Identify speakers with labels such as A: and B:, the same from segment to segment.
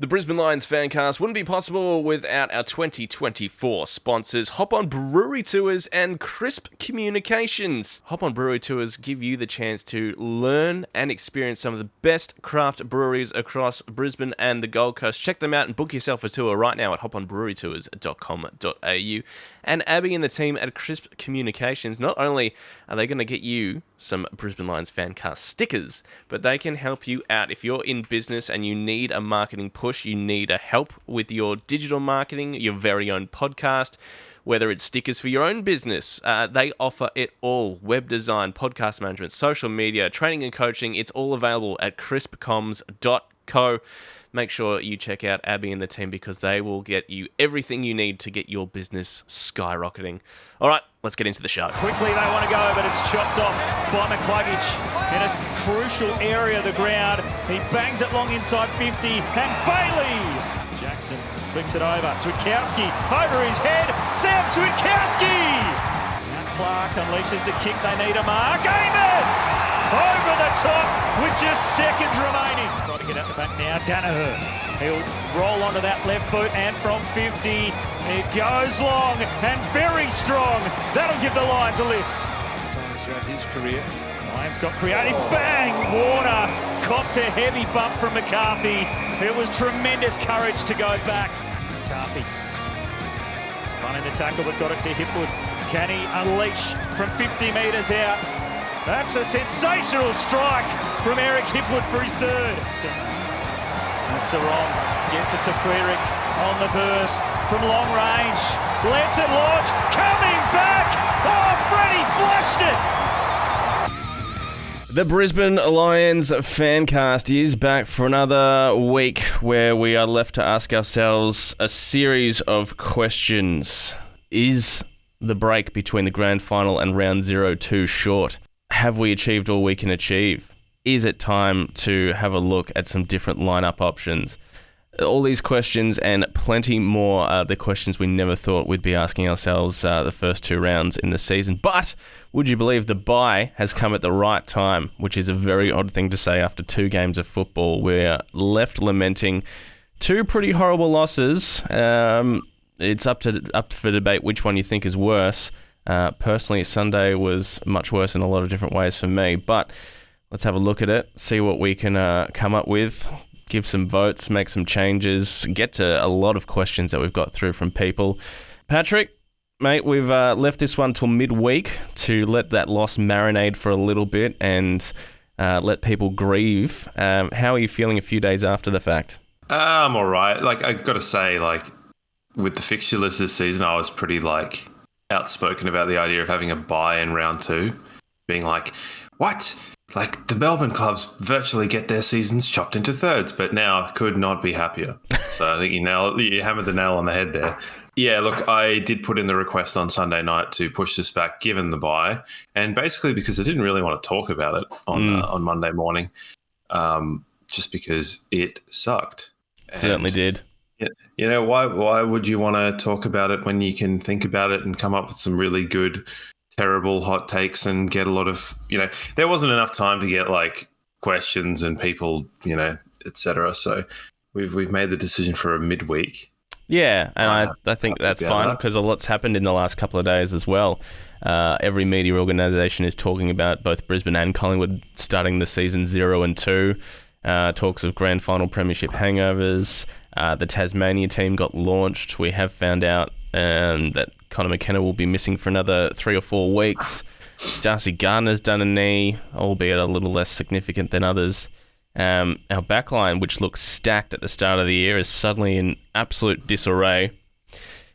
A: The Brisbane Lions Fancast wouldn't be possible without our 2024 sponsors, Hop On Brewery Tours and Crisp Communications. Hop On Brewery Tours give you the chance to learn and experience some of the best craft breweries across Brisbane and the Gold Coast. Check them out and book yourself a tour right now at hoponbrewerytours.com.au. And Abby and the team at Crisp Communications, not only are they going to get you some Brisbane Lions Fancast stickers, but they can help you out. If you're in business and you need a marketing push, you need a help with your digital marketing, your very own podcast, whether it's stickers for your own business, they offer it all. Web design, podcast management, social media, training and coaching, it's all available at crispcoms.co. Make sure you check out Abby and the team because they will get you everything you need to get your business skyrocketing. All right, let's get into the show.
B: Quickly they want to go, but it's chopped off by McCluggage in a crucial area of the ground. He bangs it long inside 50, and Bailey! Jackson flicks it over. Switkowski over his head. Sam Switkowski! Now Clark unleashes the kick. They need a mark. Amos! Over the top with just seconds remaining. Trying to get out the back now. Danaher. He'll roll onto that left boot and from 50. It goes long and very strong. That'll give the Lions a lift.
C: Times throughout his career.
B: Lions got creative. Bang! Warner copped a heavy bump from McCarthy. It was tremendous courage to go back. McCarthy spun in the tackle but got it to Hipwood. Can he unleash from 50 metres out? That's a sensational strike from Eric Hipwood for his third. Sarong gets it to Frederick on the burst from long range. Lets it launch, coming back. Oh, Freddie flashed it.
A: The Brisbane Lions Fancast is back for another week where we are left to ask ourselves a series of questions. Is the break between the grand final and round 0 too short? Have we achieved all we can achieve? Is it time to have a look at some different lineup options? All these questions and plenty more are the questions we never thought we'd be asking ourselves the first two rounds in the season. But would you believe the bye has come at the right time, which is a very odd thing to say after 2 games of football. We're left lamenting 2 pretty horrible losses. It's up for debate which one you think is worse. Personally, Sunday was much worse in a lot of different ways for me, but let's have a look at it, see what we can come up with, give some votes, make some changes, get to a lot of questions that we've got through from people. Patrick, mate, we've left this one till midweek to let that loss marinate for a little bit and let people grieve. How are you feeling a few days after the fact?
D: I'm all right. I got to say, with the fixture list this season, I was pretty, outspoken about the idea of having a bye in round 2, being like, what? The Melbourne clubs virtually get their seasons chopped into thirds, but now could not be happier. So I think you hammered the nail on the head there. Yeah, look, I did put in the request on Sunday night to push this back given the bye, and basically because I didn't really want to talk about it on Monday morning, just because it sucked.
A: Certainly did.
D: Why would you want to talk about it when you can think about it and come up with some really good, terrible hot takes and get a lot of, there wasn't enough time to get questions and people, etc. So we've made the decision for a midweek.
A: Yeah, and I think that's fine because a lot's happened in the last couple of days as well. Every media organisation is talking about both Brisbane and Collingwood starting the season 0 and 2. Talks of grand final premiership hangovers. The Tasmania team got launched. We have found out that Connor McKenna will be missing for another 3 or 4 weeks. Darcy Gardner's done a knee, albeit a little less significant than others. Our backline, which looked stacked at the start of the year, is suddenly in absolute disarray.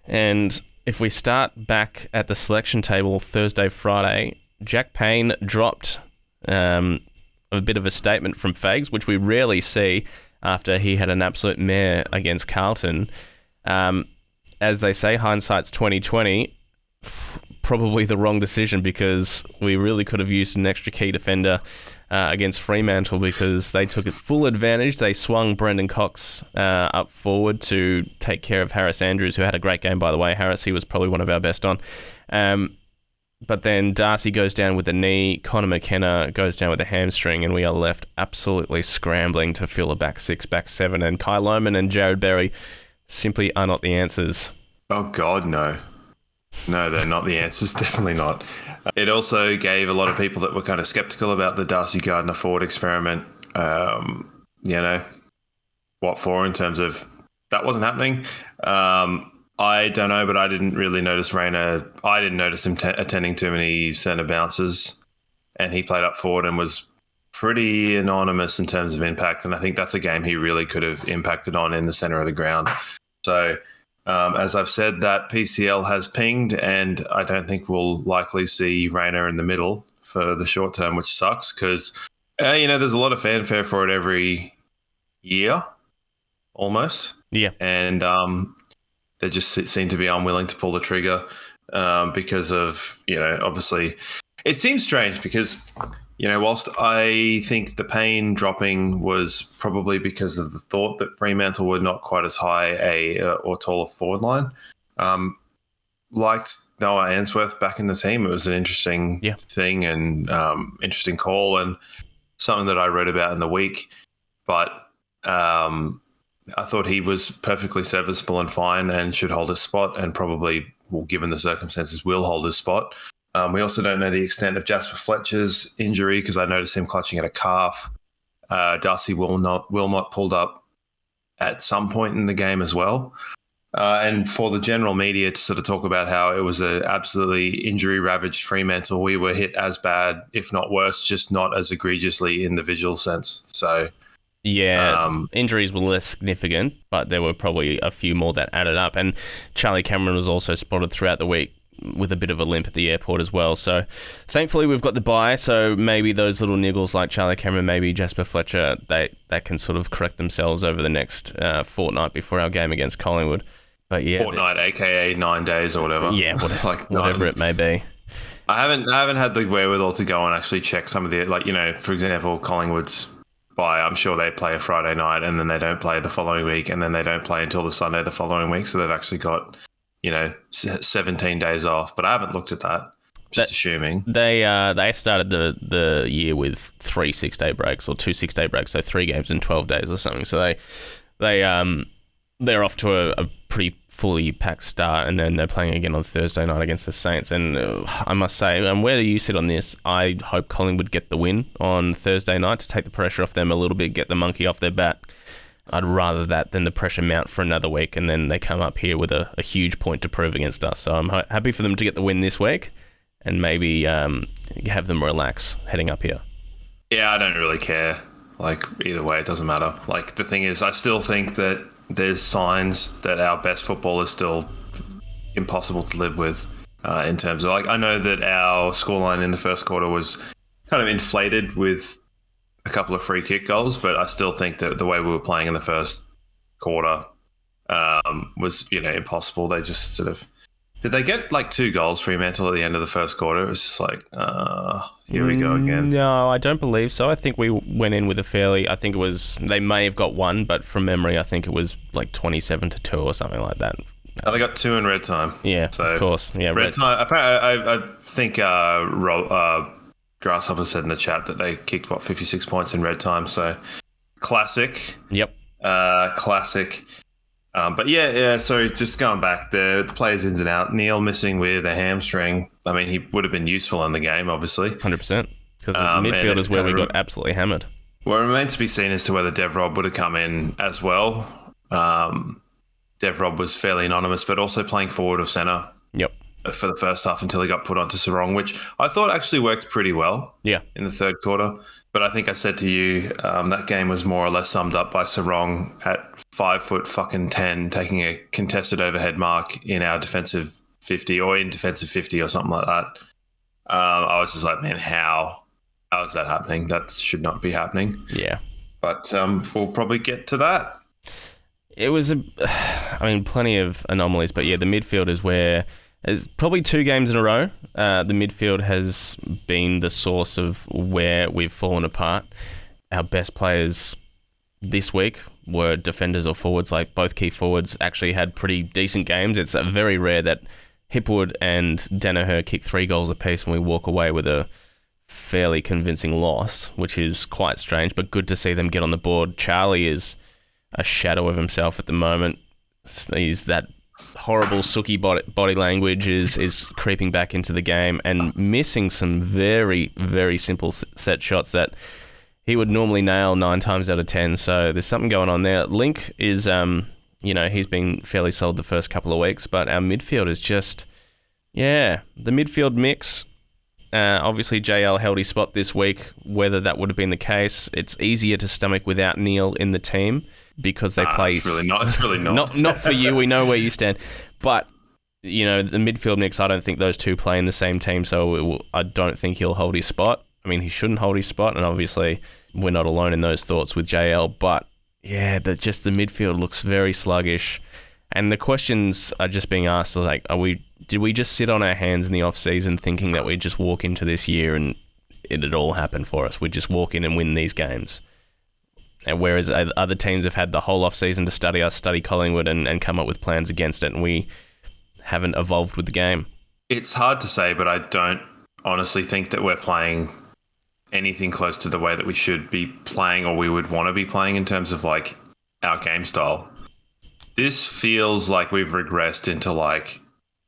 A: And if we start back at the selection table Thursday, Friday, Jack Payne dropped a bit of a statement from Fags, which we rarely see after he had an absolute mare against Carlton. As they say, hindsight's 20/20. Probably the wrong decision because we really could have used an extra key defender against Fremantle because they took full advantage. They swung Brendan Cox up forward to take care of Harris Andrews, who had a great game, by the way. Harris, he was probably one of our best on. But then Darcy goes down with the knee, Connor McKenna goes down with a hamstring, and we are left absolutely scrambling to fill a back six, back seven, and Kai Lohmann and Jared Berry simply are not the answers.
D: Oh, God, no. No, they're not the answers. Definitely not. It also gave a lot of people that were kind of skeptical about the Darcy Gardner forward experiment, what for in terms of that wasn't happening. I don't know, but I didn't really notice Rayner. I didn't notice him attending too many centre bounces, and he played up forward and was pretty anonymous in terms of impact. And I think that's a game he really could have impacted on in the centre of the ground. So, as I've said, that PCL has pinged, and I don't think we'll likely see Rayner in the middle for the short term, which sucks because, there's a lot of fanfare for it every year, almost.
A: Yeah.
D: And they just seem to be unwilling to pull the trigger because of, obviously it seems strange because, whilst I think the pain dropping was probably because of the thought that Fremantle were not quite as high or taller forward line, liked Noah Answorth back in the team. It was an interesting thing and interesting call and something that I wrote about in the week. But I thought he was perfectly serviceable and fine and should hold his spot and probably, given the circumstances, will hold his spot. We also don't know the extent of Jasper Fletcher's injury because I noticed him clutching at a calf. Darcy Wilmot pulled up at some point in the game as well. And for the general media to sort of talk about how it was an absolutely injury-ravaged Fremantle, we were hit as bad, if not worse, just not as egregiously in the visual sense. So...
A: yeah, injuries were less significant, but there were probably a few more that added up. And Charlie Cameron was also spotted throughout the week with a bit of a limp at the airport as well. So thankfully we've got the bye, so maybe those little niggles like Charlie Cameron, maybe Jasper Fletcher, they can sort of correct themselves over the next fortnight before our game against Collingwood. But yeah,
D: fortnight, aka 9 days or whatever.
A: Yeah, whatever it may be.
D: I haven't had the wherewithal to go and actually check some of the, for example, Collingwood's bye. I'm sure they play a Friday night and then they don't play the following week and then they don't play until the Sunday the following week. So they've actually got, 17 days off. But I haven't looked at that. Just assuming. They
A: started the year with 3 6-day breaks or 2 6-day breaks, so 3 games in 12 days or something. So they're off to a pretty fully packed start, and then they're playing again on Thursday night against the Saints. And I must say, and where do you sit on this? I hope Collingwood get the win on Thursday night to take the pressure off them a little bit, get the monkey off their back. I'd rather that than the pressure mount for another week, and then they come up here with a huge point to prove against us. So I'm happy for them to get the win this week, and maybe have them relax heading up here.
D: Yeah, I don't really care. Either way, it doesn't matter. The thing is, I still think that there's signs that our best football is still impossible to live with in terms of, I know that our scoreline in the first quarter was kind of inflated with a couple of free kick goals, but I still think that the way we were playing in the first quarter was, impossible. They just sort of... Did they get 2 goals, Fremantle, at the end of the first quarter? It was just here we go again.
A: No, I don't believe so. I think we went in with they may have got 1, but from memory, I think it was 27-2 or something like that.
D: They got 2 in red time.
A: Yeah, so of course. Yeah,
D: red time. I think Grasshopper said in the chat that they kicked 56 points in red time. So classic.
A: Yep.
D: Classic. But yeah. So just going back, the players ins and out. Neil missing with a hamstring. I mean, he would have been useful in the game, obviously.
A: 100%. Because the midfield is where we got absolutely hammered.
D: Well, it remains to be seen as to whether Dev Rob would have come in as well. Dev Rob was fairly anonymous, but also playing forward of centre.
A: Yep.
D: For the first half until he got put onto Sarong, which I thought actually worked pretty well.
A: Yeah.
D: In the third quarter. But I think I said to you, that game was more or less summed up by Sarong at 5'10", taking a contested overhead mark in our defensive 50 or in defensive 50 or something like that. I was just like, man, how is that happening? That should not be happening.
A: Yeah.
D: But we'll probably get to that.
A: It was, plenty of anomalies, but yeah, the midfield is where... There's probably 2 games in a row. The midfield has been the source of where we've fallen apart. Our best players this week were defenders or forwards. Both key forwards actually had pretty decent games. It's very rare that Hipwood and Danaher kick 3 goals apiece and we walk away with a fairly convincing loss, which is quite strange, but good to see them get on the board. Charlie is a shadow of himself at the moment. He's that horrible sookie body language is creeping back into the game and missing some very, very simple set shots that he would normally nail 9 times out of 10. So there's something going on there. Link is, he's been fairly solid the first couple of weeks, but our midfield is just, the midfield mix. Obviously, JL held his spot this week. Whether that would have been the case, it's easier to stomach without Neil in the team because they play.
D: It's really not. It's really not.
A: Not for you. We know where you stand. But, the midfield mix, I don't think those two play in the same team, so I don't think he'll hold his spot. I mean, he shouldn't hold his spot, and obviously we're not alone in those thoughts with JL. But, the midfield looks very sluggish. And the questions are just being asked, like, did we just sit on our hands in the off-season thinking that we'd just walk into this year and it'd all happen for us? We'd just walk in and win these games. And whereas other teams have had the whole off-season to study Collingwood and come up with plans against it, and we haven't evolved with the game.
D: It's hard to say, but I don't honestly think that we're playing anything close to the way that we should be playing or we would want to be playing in terms of, like, our game style. This feels like we've regressed into, like,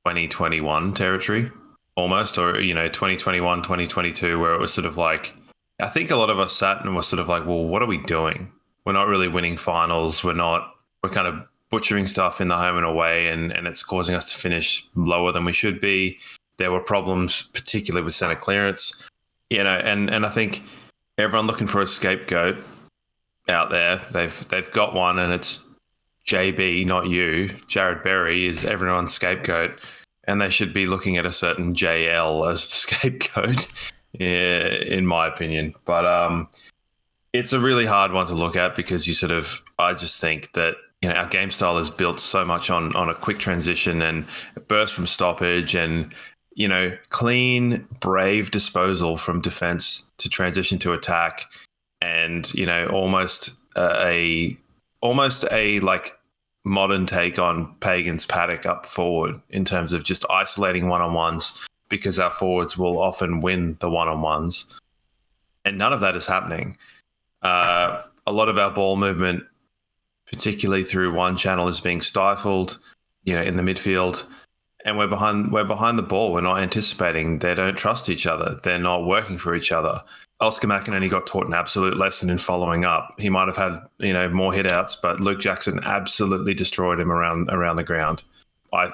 D: 2021 territory almost, or 2021, 2022, where it was sort of like, I think a lot of us sat and were sort of like, well, what are we doing? We're not really winning finals. We're kind of butchering stuff in the home and away, and it's causing us to finish lower than we should be. There were problems, particularly with centre clearance, and I think everyone looking for a scapegoat out there, they've got one, and it's JB, not you. Jared Berry is everyone's scapegoat, and they should be looking at a certain JL as the scapegoat, in my opinion. But it's a really hard one to look at because I just think that our game style is built so much on a quick transition and a burst from stoppage and clean, brave disposal from defense to transition to attack, and almost a like modern take on Pagan's paddock up forward in terms of just isolating one-on-ones, because our forwards will often win the one-on-ones, and none of that is happening. A lot of our ball movement, particularly through one channel, is being stifled, in the midfield, and we're behind the ball. We're not anticipating. They don't trust each other. They're not working for each other. Oscar McInerney got taught an absolute lesson in following up. He might have had, more hit outs, but Luke Jackson absolutely destroyed him around the ground. I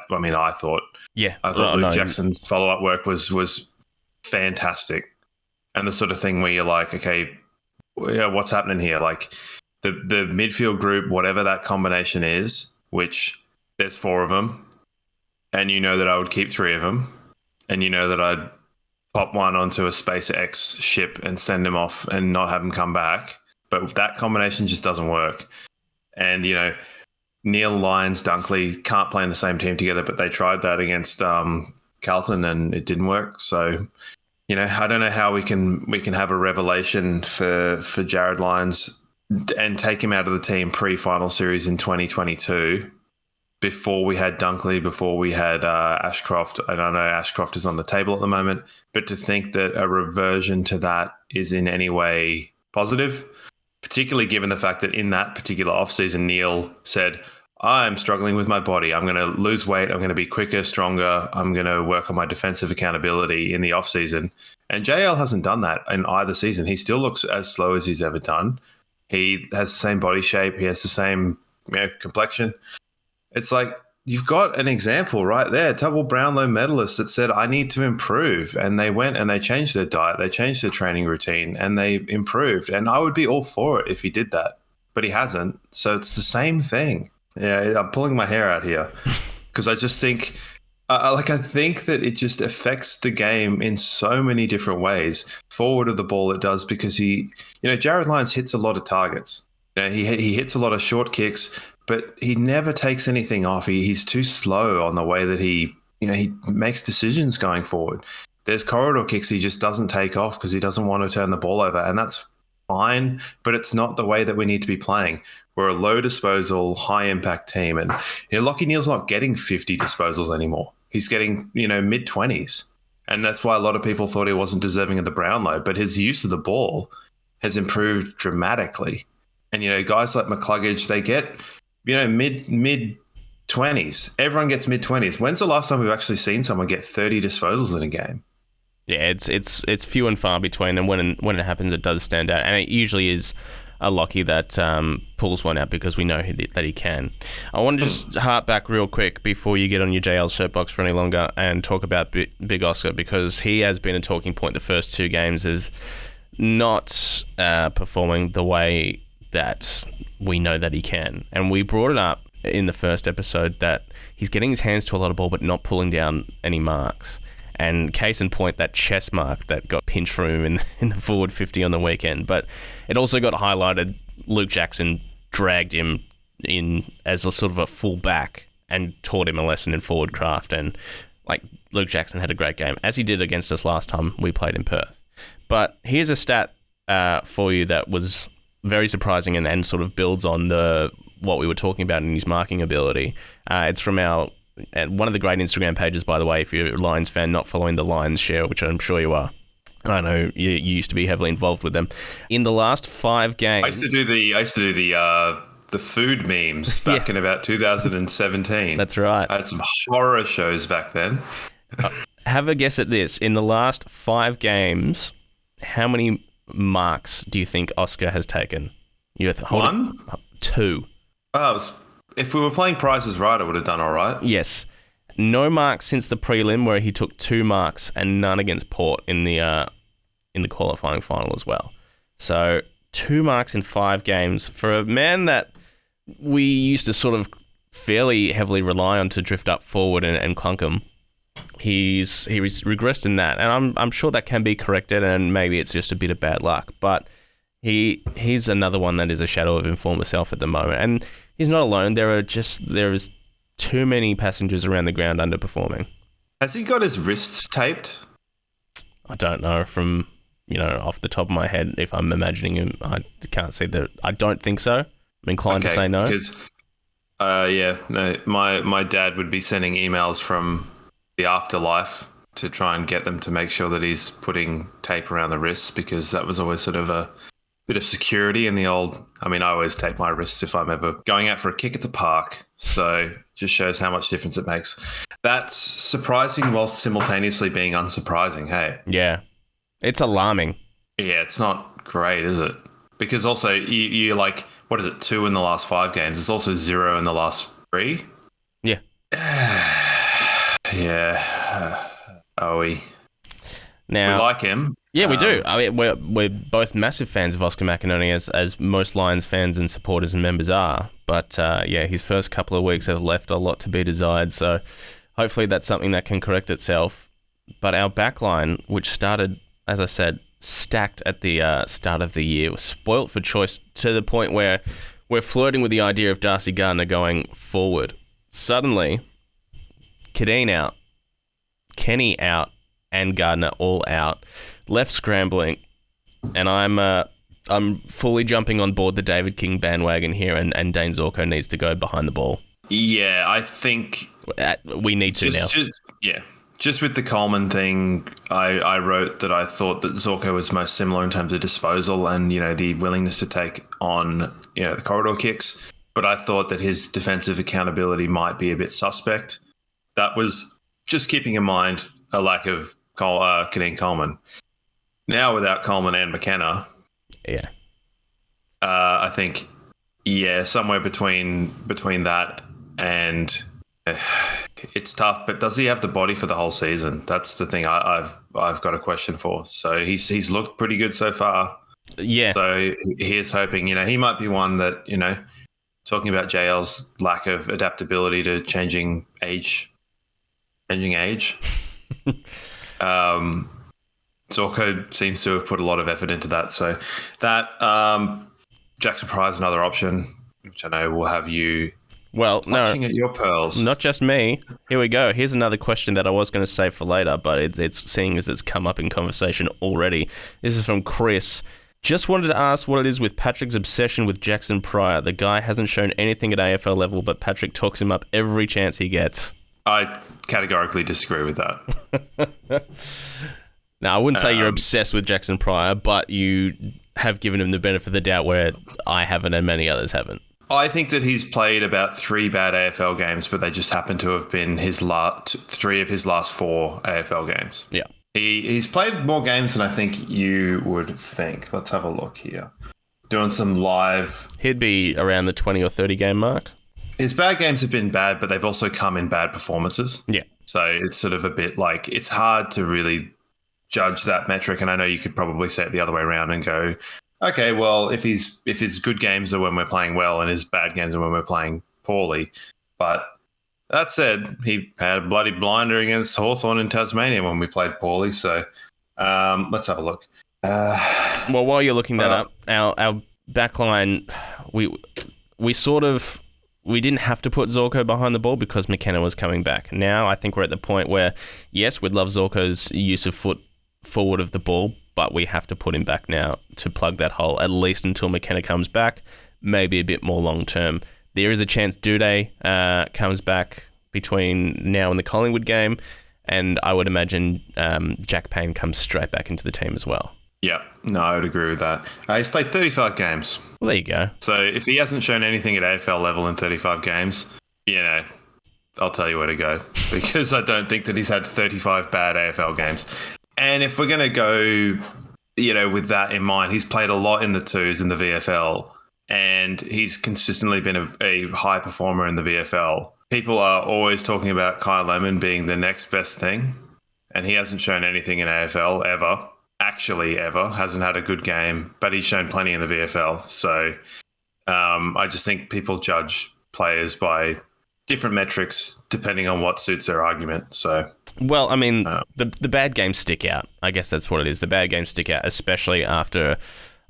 D: thought. Yeah. I thought Luke Jackson's follow-up work was fantastic. And the sort of thing where you're like, okay, what's happening here? Like the midfield group, whatever that combination is, which there's 4 of them, and that I would keep 3 of them, and that I'd pop one onto a SpaceX ship and send him off and not have him come back. But that combination just doesn't work. And, Neil, Lyons, Dunkley can't play in the same team together, but they tried that against Carlton and it didn't work. So, I don't know how we can have a revelation for Jared Lyons and take him out of the team pre-final series in 2022 before we had Dunkley, before we had Ashcroft. And I know Ashcroft is on the table at the moment, but to think that a reversion to that is in any way positive, particularly given the fact that in that particular offseason, Neil said, I'm struggling with my body. I'm going to lose weight. I'm going to be quicker, stronger. I'm going to work on my defensive accountability in the offseason. And JL hasn't done that in either season. He still looks as slow as he's ever done. He has the same body shape. He has the same complexion. It's like, you've got an example right there, double Brownlow medalist that said, I need to improve. And they went and they changed their diet. They changed their training routine and they improved. And I would be all for it if he did that, but he hasn't. So it's the same thing. Yeah, I'm pulling my hair out here because I just think, I think that it just affects the game in so many different ways. Forward of the ball, it does, because Jared Lyons hits a lot of targets. He hits a lot of short kicks, but he never takes anything off. He's too slow on the way that he makes decisions going forward. There's corridor kicks he just doesn't take off because he doesn't want to turn the ball over, and that's fine, but it's not the way that we need to be playing. We're a low disposal, high impact team, and Lachie Neale's not getting 50 disposals anymore. He's getting, mid-20s. And that's why a lot of people thought he wasn't deserving of the Brownlow. But his use of the ball has improved dramatically. And, guys like McCluggage, they get, mid-20s. Everyone gets mid-20s. When's the last time we've actually seen someone get 30 disposals in a game?
A: Yeah, it's few and far between, and when it happens, it does stand out. And it usually is a Lockie that pulls one out because we know that he can. I want to just harp back real quick before you get on your JL soapbox for any longer and talk about Big Oscar, because he has been a talking point the first 2 games as not performing the way that we know that he can. And we brought it up in the first episode that he's getting his hands to a lot of ball but not pulling down any marks. And case in point, that chest mark that got pinched from him in the forward 50 on the weekend. But it also got highlighted. Luke Jackson dragged him in as a sort of a full back and taught him a lesson in forward craft. And Luke Jackson had a great game, as he did against us last time we played in Perth. But here's a stat for you that was very surprising and sort of builds on what we were talking about in his marking ability. It's from one of the great Instagram pages, by the way, if you're a Lions fan not following the Lions Share, which I'm sure you are. I know you used to be heavily involved with them. In the last 5 games,
D: I used to do the food memes back in about 2017.
A: That's right.
D: I had some horror shows back then.
A: Have a guess at this. In the last 5 games, how many marks do you think Oscar has taken?
D: One?
A: 2.
D: Oh, if we were playing Price is Right, I would have done all right.
A: Yes. No marks since the prelim, where he took 2 marks, and none against Port in the qualifying final as well. So 2 marks in 5 games for a man that we used to sort of fairly heavily rely on to drift up forward and clunk him. He's regressed in that, and I'm sure that can be corrected, and maybe it's just a bit of bad luck. But he's another one that is a shadow of his former self at the moment, and he's not alone. There is too many passengers around the ground underperforming.
D: Has he got his wrists taped?
A: I don't know from off the top of my head. If I'm imagining him, I can't see that. I don't think so. I'm inclined to say no.
D: Because my dad would be sending emails from the afterlife to try and get them to make sure that he's putting tape around the wrists, because that was always sort of a bit of security in the old. I mean, I always tape my wrists if I'm ever going out for a kick at the park. So just shows how much difference it makes. That's surprising whilst simultaneously being unsurprising. Hey.
A: Yeah. It's alarming.
D: Yeah, it's not great, is it? Because also you like, what is it, 2 in the last 5 games? It's also 0 in the last 3.
A: Yeah.
D: Yeah. We like him.
A: Yeah, we do. I mean, we're both massive fans of Oscar McInerney, as most Lions fans and supporters and members are. But his first couple of weeks have left a lot to be desired. So hopefully that's something that can correct itself. But our backline, which started, as I said, stacked at the start of the year, was spoilt for choice to the point where we're flirting with the idea of Darcy Gardner going forward. Suddenly, Kadeen out, Kenny out, and Gardner all out, left scrambling, and I'm fully jumping on board the David King bandwagon here, and Dane Zorko needs to go behind the ball.
D: Yeah, I think
A: we need to now.
D: Just with the Coleman thing, I wrote that I thought that Zorko was most similar in terms of disposal and the willingness to take on the corridor kicks, but I thought that his defensive accountability might be a bit suspect. That was just keeping in mind a lack of Kadeen Coleman. Now without Coleman and McKenna, I think somewhere between that and it's tough. But does he have the body for the whole season? That's the thing I've got a question for. So he's looked pretty good so far.
A: Yeah.
D: So he is hoping he might be one that talking about JL's lack of adaptability to changing age. Zorko seems to have put a lot of effort into that. So that Jackson Price, another option, which I know will have you clutching at your pearls.
A: Not just me. Here we go. Here's another question that I was going to save for later, but it's seeing as it's come up in conversation already. This is from Chris. Just wanted to ask what it is with Patrick's obsession with Jackson Pryor. The guy hasn't shown anything at AFL level, but Patrick talks him up every chance he gets.
D: I categorically disagree with that.
A: Now, I wouldn't say you're obsessed with Jackson Pryor, but you have given him the benefit of the doubt where I haven't and many others haven't.
D: I think that he's played about 3 bad AFL games, but they just happen to have been his last 3 of his last 4 AFL games.
A: Yeah.
D: He's played more games than I think you would think. Let's have a look here. Doing some live.
A: He'd be around the 20 or 30 game mark.
D: His bad games have been bad, but they've also come in bad performances.
A: Yeah.
D: So it's sort of a bit like it's hard to really judge that metric. And I know you could probably say it the other way around and go, okay, well, if his good games are when we're playing well and his bad games are when we're playing poorly. But that said, he had a bloody blinder against Hawthorn in Tasmania when we played poorly. So let's have a look.
A: Well, while you're looking that up, our backline, we didn't have to put Zorko behind the ball because McKenna was coming back. Now I think we're at the point where, yes, we'd love Zorko's use of foot forward of the ball, but we have to put him back now to plug that hole, at least until McKenna comes back, maybe a bit more long term. There is a chance Duday comes back between now and the Collingwood game, and I would imagine Jack Payne comes straight back into the team as well.
D: Yeah, no, I would agree with that. He's played 35 games.
A: Well, there you go.
D: So if he hasn't shown anything at AFL level in 35 games, I'll tell you where to go, because I don't think that he's had 35 bad AFL games. And if we're going to go, with that in mind, he's played a lot in the twos in the VFL, and he's consistently been a high performer in the VFL. People are always talking about Kyle Lemon being the next best thing, and he hasn't shown anything in AFL ever. Actually, ever. Hasn't had a good game, but he's shown plenty in the VFL. So I just think people judge players by different metrics depending on what suits their argument. So,
A: well, I mean, the bad games stick out. I guess that's what it is. The bad games stick out, especially after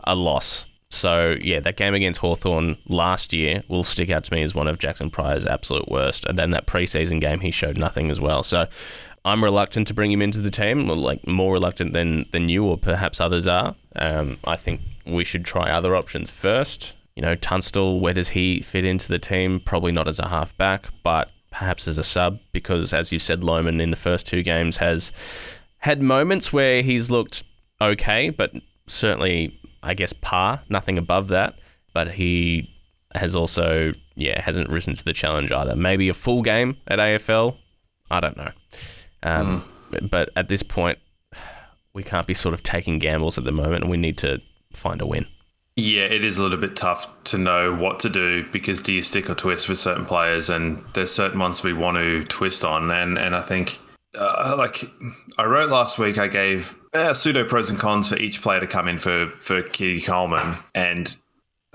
A: a loss. So, yeah, that game against Hawthorn last year will stick out to me as one of Jackson Pryor's absolute worst. And then that preseason game, he showed nothing as well. So I'm reluctant to bring him into the team, like more reluctant than you or perhaps others are. I think we should try other options first. Tunstall, where does he fit into the team? Probably not as a half-back, but perhaps as a sub, because as you said, Lohman in the first 2 games has had moments where he's looked okay, but certainly, I guess, par, nothing above that. But he has also, hasn't risen to the challenge either. Maybe a full game at AFL, I don't know. But at this point, we can't be sort of taking gambles at the moment, and we need to find a win.
D: Yeah, it is a little bit tough to know what to do, because do you stick or twist with certain players, and there's certain ones we want to twist on. And I think, like I wrote last week, I gave pseudo pros and cons for each player to come in for Kitty Coleman, and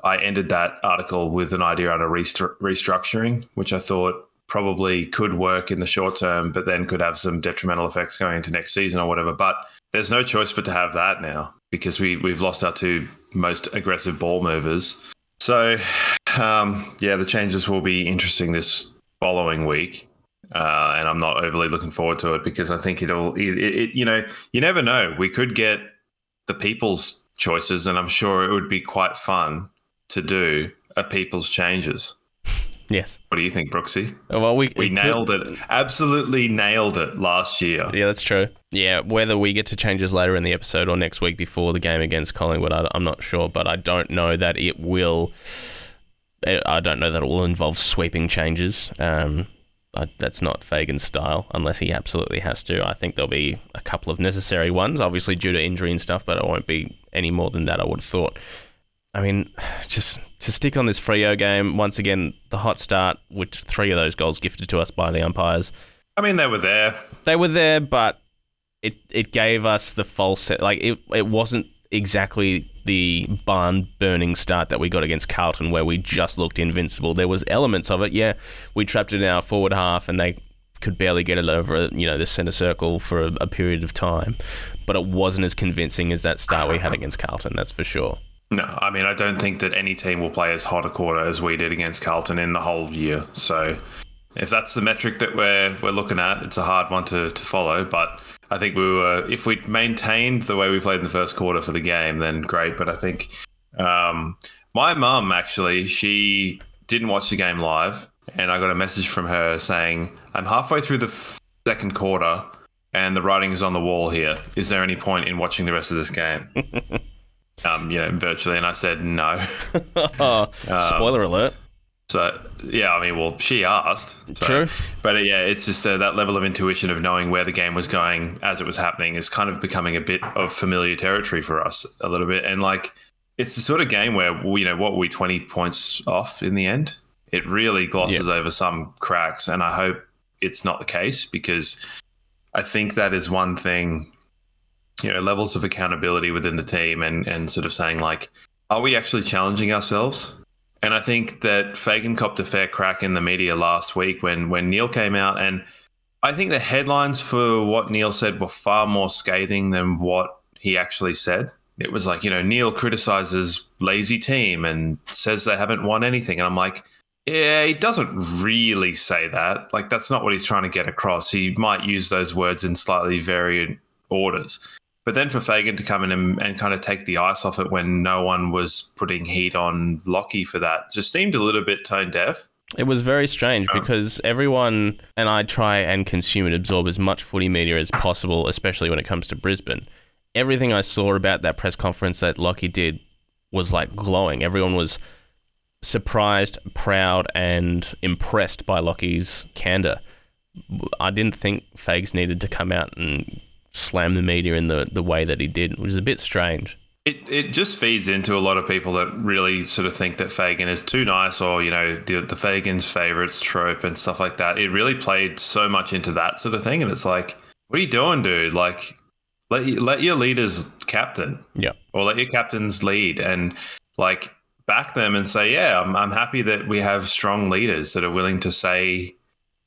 D: I ended that article with an idea on a restructuring, which I thought probably could work in the short term, but then could have some detrimental effects going into next season or whatever. But there's no choice but to have that now, because we've lost our 2 most aggressive ball movers. So, the changes will be interesting this following week. And I'm not overly looking forward to it, because I think you never know. We could get the people's choices, and I'm sure it would be quite fun to do a people's changes.
A: Yes.
D: What do you think, Brooksy?
A: Well, we
D: nailed it. Absolutely nailed it last year.
A: Yeah, that's true. Yeah, whether we get to changes later in the episode or next week before the game against Collingwood, I'm not sure, but I don't know that it will. I don't know that it will involve sweeping changes. That's not Fagan's style, unless he absolutely has to. I think there'll be a couple of necessary ones, obviously due to injury and stuff, but it won't be any more than that, I would have thought. I mean, just to stick on this Freo game, once again, the hot start, with 3 of those goals gifted to us by the umpires.
D: I mean, they were there.
A: They were there, but it gave us the false set. Like, it wasn't exactly the barn-burning start that we got against Carlton, where we just looked invincible. There was elements of it. Yeah, we trapped it in our forward half, and they could barely get it over, the centre circle for a period of time. But it wasn't as convincing as that start we had against Carlton, that's for sure.
D: No, I mean, I don't think that any team will play as hot a quarter as we did against Carlton in the whole year. So if that's the metric that we're looking at, it's a hard one to follow. But I think if we maintained the way we played in the first quarter for the game, then great. But I think my mum, actually, she didn't watch the game live, and I got a message from her saying, I'm halfway through the second quarter and the writing is on the wall here. Is there any point in watching the rest of this game? Virtually. And I said, no.
A: Spoiler alert.
D: So, yeah, I mean, well, she asked. So,
A: True.
D: But yeah, it's just that level of intuition of knowing where the game was going as it was happening is kind of becoming a bit of familiar territory for us a little bit. And like, it's the sort of game where, what were we, 20 points off in the end? It really glosses over some cracks. And I hope it's not the case, because I think that is one thing, levels of accountability within the team and sort of saying like, are we actually challenging ourselves? And I think that Fagan copped a fair crack in the media last week when Neil came out. And I think the headlines for what Neil said were far more scathing than what he actually said. It was like, Neil criticizes lazy team and says they haven't won anything. And I'm like, yeah, he doesn't really say that. Like, that's not what he's trying to get across. He might use those words in slightly varied orders. But then for Fagan to come in and kind of take the ice off it when no one was putting heat on Lockie for that just seemed a little bit tone deaf.
A: It was very strange because everyone, and I try and consume and absorb as much footy media as possible, especially when it comes to Brisbane. Everything I saw about that press conference that Lockie did was like glowing. Everyone was surprised, proud, and impressed by Lockie's candour. I didn't think Fags needed to come out and slam the media in the way that he did, which is a bit strange.
D: It just feeds into a lot of people that really sort of think that Fagan is too nice, or, the Fagan's favourites trope and stuff like that. It really played so much into that sort of thing. And it's like, what are you doing, dude? Like, let your leaders captain.
A: Yeah.
D: Or let your captains lead and, like, back them and say, yeah, I'm happy that we have strong leaders that are willing to say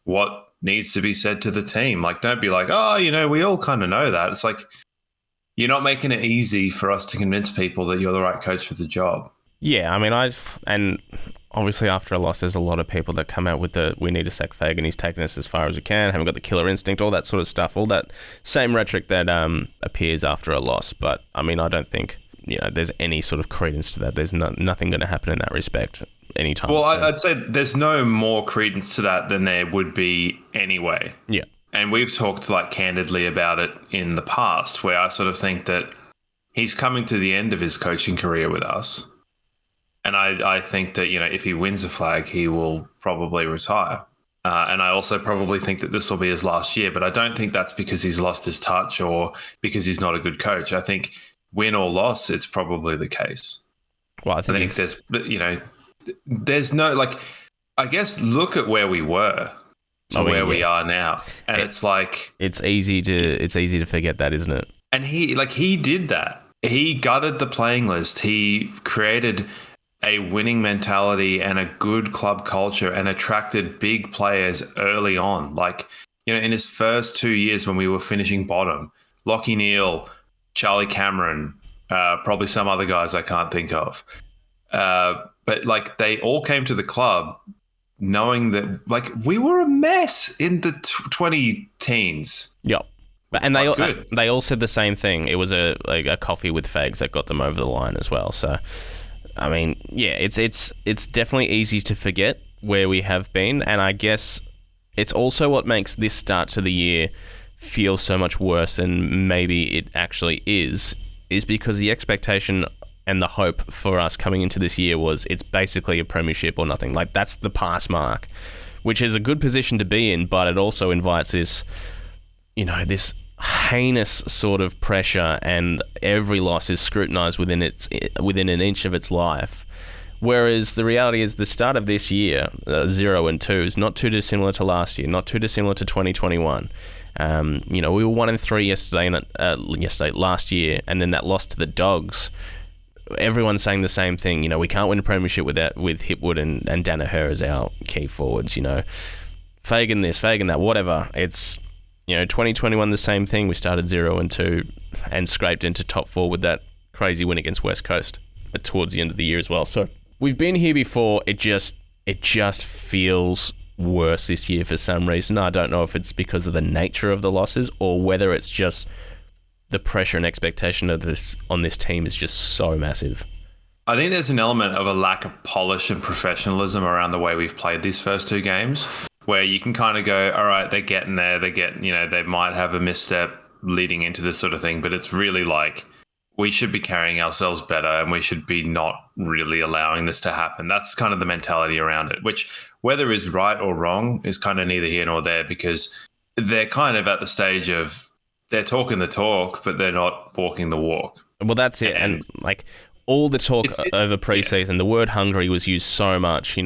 D: what needs to be said to the team. Like, don't be like, we all kind of know that. It's like, you're not making it easy for us to convince people that you're the right coach for the job.
A: Yeah, I mean, and obviously after a loss, there's a lot of people that come out with we need to sack Fagan, he's taken us as far as he can, haven't got the killer instinct, all that sort of stuff, all that same rhetoric that appears after a loss. But, I mean, I don't think there's any sort of credence to that. There's nothing going to happen in that respect anytime.
D: Well, I'd say there's no more credence to that than there would be anyway.
A: Yeah.
D: And we've talked like candidly about it in the past, where I sort of think that he's coming to the end of his coaching career with us. And I think that, if he wins a flag, he will probably retire. And I also probably think that this will be his last year, but I don't think that's because he's lost his touch or because he's not a good coach. I think win or loss, it's probably the case.
A: Well, I think
D: there's no, like, I guess look at where we were to where we are now. And it's like,
A: it's easy to forget that, isn't it?
D: And he did that. He gutted the playing list. He created a winning mentality and a good club culture and attracted big players early on. Like, in his first 2 years when we were finishing bottom, Lachie Neale, Charlie Cameron, probably some other guys I can't think of. But like, they all came to the club knowing that, like, we were a mess in the 20-teens.
A: Yep. And they all said the same thing. It was a coffee with Fags that got them over the line as well. So, I mean, yeah, it's definitely easy to forget where we have been, and I guess it's also what makes this start to the year feel so much worse than maybe it actually is because the expectation and the hope for us coming into this year was it's basically a premiership or nothing. Like, that's the pass mark, which is a good position to be in, but it also invites this, this heinous sort of pressure, and every loss is scrutinised within an inch of its life. Whereas the reality is the start of this year, 0-2, is not too dissimilar to last year, not too dissimilar to 2021. We were 1-3 last year, and then that loss to the Dogs. Everyone's saying the same thing. We can't win a premiership with Hipwood and Danaher as our key forwards. Fagan this, Fagan that, whatever. It's 2021 the same thing. We started 0-2 and scraped into top 4 with that crazy win against West Coast towards the end of the year as well. So we've been here before. It just feels worse this year for some reason. I don't know if it's because of the nature of the losses or whether it's just the pressure and expectation of this on this team is just so massive.
D: I think there's an element of a lack of polish and professionalism around the way we've played these first two games, where you can kind of go, all right, they're getting there. They might have a misstep leading into this sort of thing, but it's really like we should be carrying ourselves better and we should be not really allowing this to happen. That's kind of the mentality around it, which whether is right or wrong is kind of neither here nor there, because they're kind of at the stage of they're talking the talk, but they're not walking the walk.
A: Well, that's it. And like all the talk over preseason, the word hungry was used so much,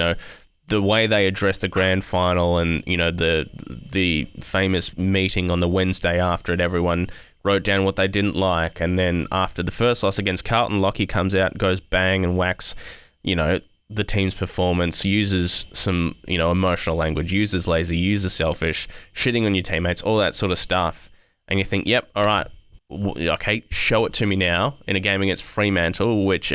A: the way they addressed the grand final and, the famous meeting on the Wednesday after it, everyone wrote down what they didn't like. And then after the first loss against Carlton, Lockie comes out, goes bang and whacks, the team's performance, uses some, emotional language, uses lazy, uses selfish, shitting on your teammates, all that sort of stuff. And you think, yep, all right, okay, show it to me now in a game against Fremantle, which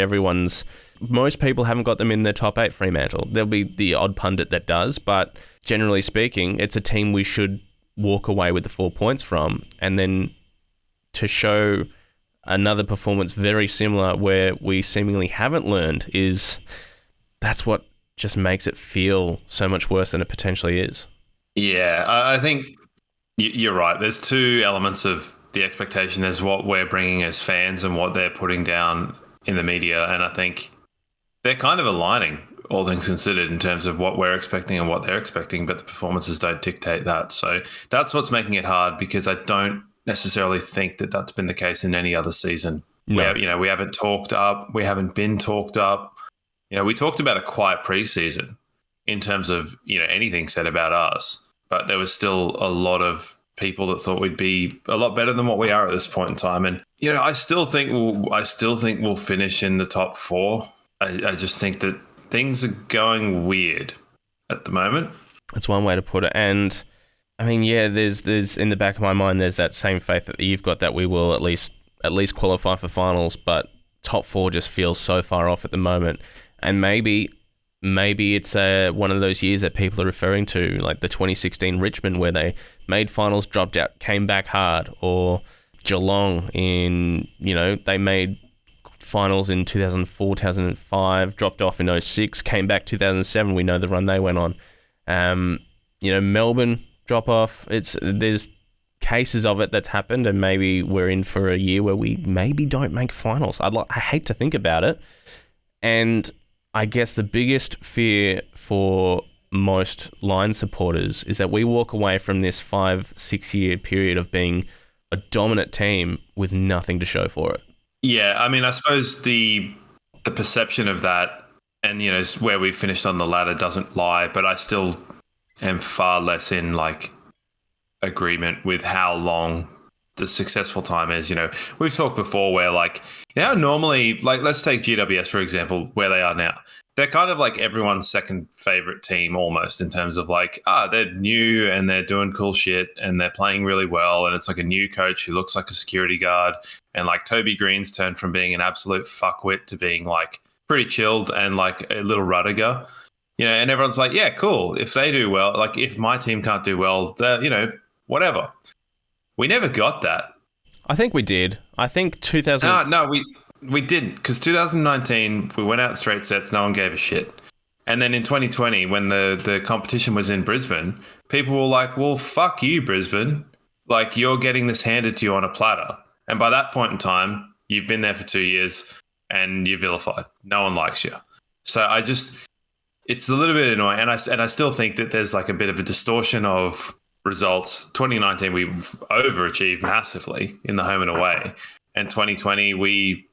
A: most people haven't got them in their top 8, Fremantle. There'll be the odd pundit that does, but generally speaking, it's a team we should walk away with the 4 points from. And then to show another performance very similar where we seemingly haven't learned that's what just makes it feel so much worse than it potentially is.
D: Yeah, I think you're right. There's two elements of the expectation. There's what we're bringing as fans and what they're putting down in the media. And I think they're kind of aligning, all things considered, in terms of what we're expecting and what they're expecting, but the performances don't dictate that. So that's what's making it hard, because I don't necessarily think that that's been the case in any other season.
A: No.
D: Where, we haven't talked up. We haven't been talked up. We talked about a quiet preseason in terms of, anything said about us, but there was still a lot of people that thought we'd be a lot better than what we are at this point in time. And, I still think we'll finish in the top 4. I just think that things are going weird at the moment.
A: That's one way to put it. And I mean, yeah, there's in the back of my mind, there's that same faith that you've got that we will at least qualify for finals, but top 4 just feels so far off at the moment. And maybe it's one of those years that people are referring to, like the 2016 Richmond, where they made finals, dropped out, came back hard, or Geelong they made finals in 2004, 2005, dropped off in 06, came back 2007. We know the run they went on. Melbourne drop off. There's cases of it that's happened, and maybe we're in for a year where we maybe don't make finals. I hate to think about it. And I guess the biggest fear for most Lions supporters is that we walk away from this 5-6 year period of being a dominant team with nothing to show for it.
D: Yeah, I mean, I suppose the perception of that and, where we finished on the ladder doesn't lie, but I still am far less in, agreement with how long the successful time is. We've talked before where, normally, let's take GWS, for example, where they are now. They're kind of like everyone's second favorite team almost, in terms of they're new and they're doing cool shit and they're playing really well. And it's like a new coach who looks like a security guard. And Toby Green's turned from being an absolute fuckwit to being pretty chilled and a little ruddiger, and everyone's like, yeah, cool. If they do well, if my team can't do well, whatever. We never got that.
A: I think we did. I think 2000.
D: No, we didn't, because 2019 we went out straight sets. No one gave a shit. And then in 2020, when the competition was in Brisbane, people were like, well, fuck you, Brisbane. You're getting this handed to you on a platter. And by that point in time, you've been there for 2 years and you're vilified. No one likes you. So it's a little bit annoying. And I still think that there's a bit of a distortion of results. 2019, we overachieved massively in the home and away. And 2020, we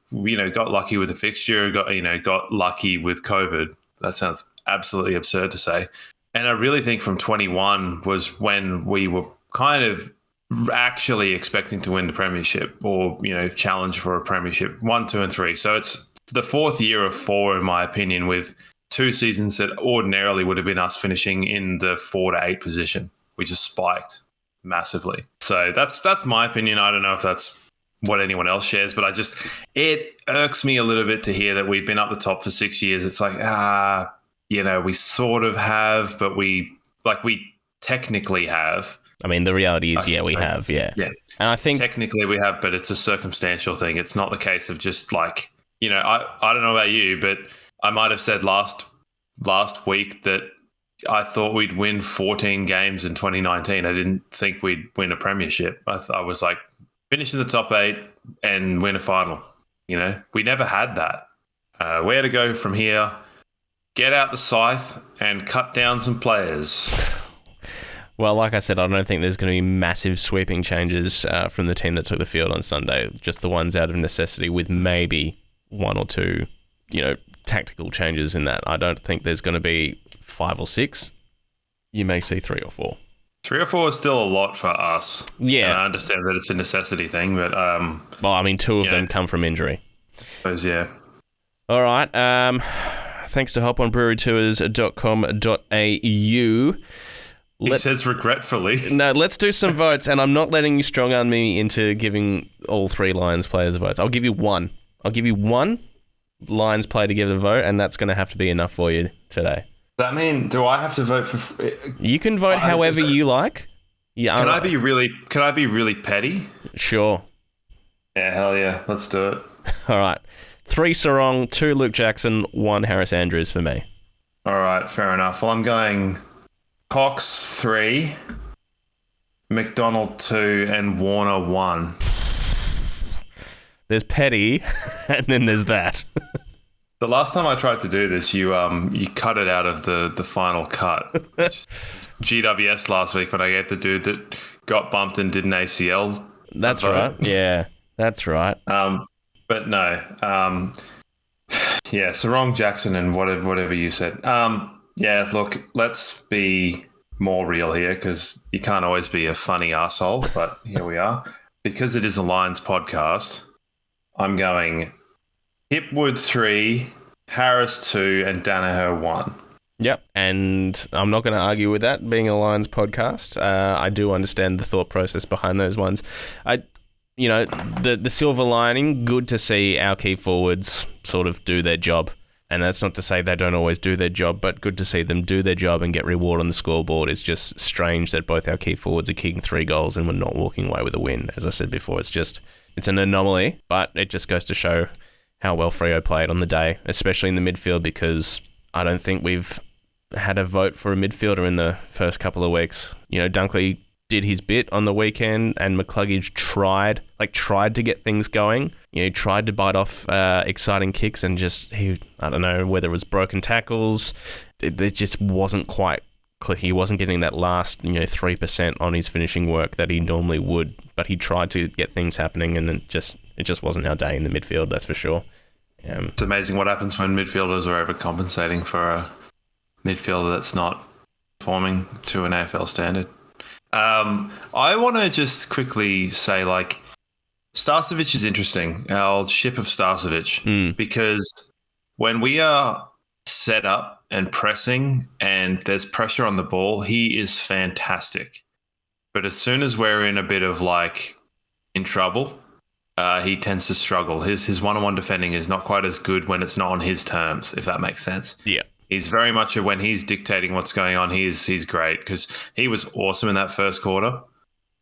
D: got lucky with the fixture, got lucky with COVID. That sounds absolutely absurd to say. And I really think from 21 was when we were kind of actually expecting to win the Premiership or, challenge for a Premiership 1, 2, and 3. So it's the 4th year of 4, in my opinion, with 2 seasons that ordinarily would have been us finishing in the 4 to 8 position. We just spiked massively. So that's my opinion. I don't know if that's what anyone else shares, but it irks me a little bit to hear that we've been up the top for 6 years. It's we sort of have, but we technically have.
A: I mean, the reality is, we have, yeah.
D: Yeah.
A: And I think
D: technically we have, but it's a circumstantial thing. It's not the case of just I don't know about you, but I might have said last week that I thought we'd win 14 games in 2019. I didn't think we'd win a premiership. I was like, finish in the top 8 and win a final. We never had that. Where to go from here? Get out the scythe and cut down some players.
A: Well, like I said, I don't think there's going to be massive sweeping changes from the team that took the field on Sunday. Just the ones out of necessity, with maybe 1 or 2, tactical changes in that. I don't think there's going to be 5 or 6. You may see 3 or 4.
D: 3 or 4 is still a lot for us.
A: Yeah.
D: And I understand that it's a necessity thing, but...
A: 2 of them come from injury.
D: I suppose, yeah.
A: All right. Thanks to hoponbrewerytours.com.au.
D: He says regretfully.
A: No, let's do some votes, and I'm not letting you strong-arm me into giving all 3 Lions players votes. I'll give you one. I'll give you one Lions player to give a vote, and that's going to have to be enough for you today.
D: Does that mean, do I have to vote for...
A: You can vote however you like. Yeah.
D: Can I be really petty?
A: Sure.
D: Yeah, hell yeah. Let's do it.
A: All right. 3 Sarong, 2 Luke Jackson, 1 Harris Andrews for me.
D: All right, fair enough. Well, I'm going Cox 3, McDonald 2, and Warner 1.
A: There's petty, and then there's that.
D: The last time I tried to do this, you cut it out of the final cut. GWS last week when I gave the dude that got bumped and did an ACL.
A: That's right. Yeah, that's right.
D: But no. Sarong, Jackson, and whatever you said. Yeah, look, let's be more real here, because you can't always be a funny asshole, but here we are. Because it is a Lions podcast, I'm going Hipwood 3, Harris 2, and Danaher 1.
A: Yep, and I'm not going to argue with that, being a Lions podcast. I do understand the thought process behind those ones. The silver lining, good to see our key forwards sort of do their job. And that's not to say they don't always do their job, but good to see them do their job and get reward on the scoreboard. It's just strange that both our key forwards are kicking 3 goals and we're not walking away with a win. As I said before, it's an anomaly, but it just goes to show how well Freo played on the day, especially in the midfield, because I don't think we've had a vote for a midfielder in the first couple of weeks. Dunkley did his bit on the weekend, and McCluggage tried to get things going. Tried to bite off exciting kicks, and I don't know whether it was broken tackles. It just wasn't quite clicking. He wasn't getting that last 3% on his finishing work that he normally would. But he tried to get things happening, and it just wasn't our day in the midfield. That's for sure.
D: It's amazing what happens when midfielders are overcompensating for a midfielder that's not performing to an AFL standard. I want to just quickly say, Starcevic is interesting, our old ship of Starcevic, because when we are set up and pressing and there's pressure on the ball, he is fantastic. But as soon as we're in a bit of in trouble, he tends to struggle. His one-on-one defending is not quite as good when it's not on his terms, if that makes sense. Yeah. He's very much when he's dictating what's going on, he's great, because he was awesome in that first quarter.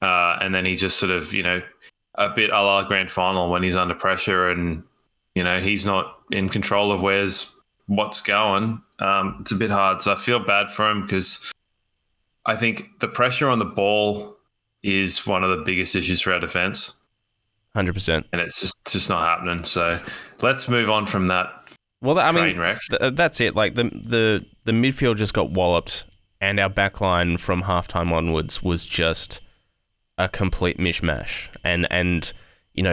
D: And then he just sort of, a bit a la grand final when he's under pressure and, he's not in control of what's going. It's a bit hard. So I feel bad for him, because I think the pressure on the ball is one of the biggest issues for our defense.
A: 100%.
D: And it's just not happening. So let's move on from that.
A: Well, that's it. The midfield just got walloped, and our backline from halftime onwards was just a complete mishmash. And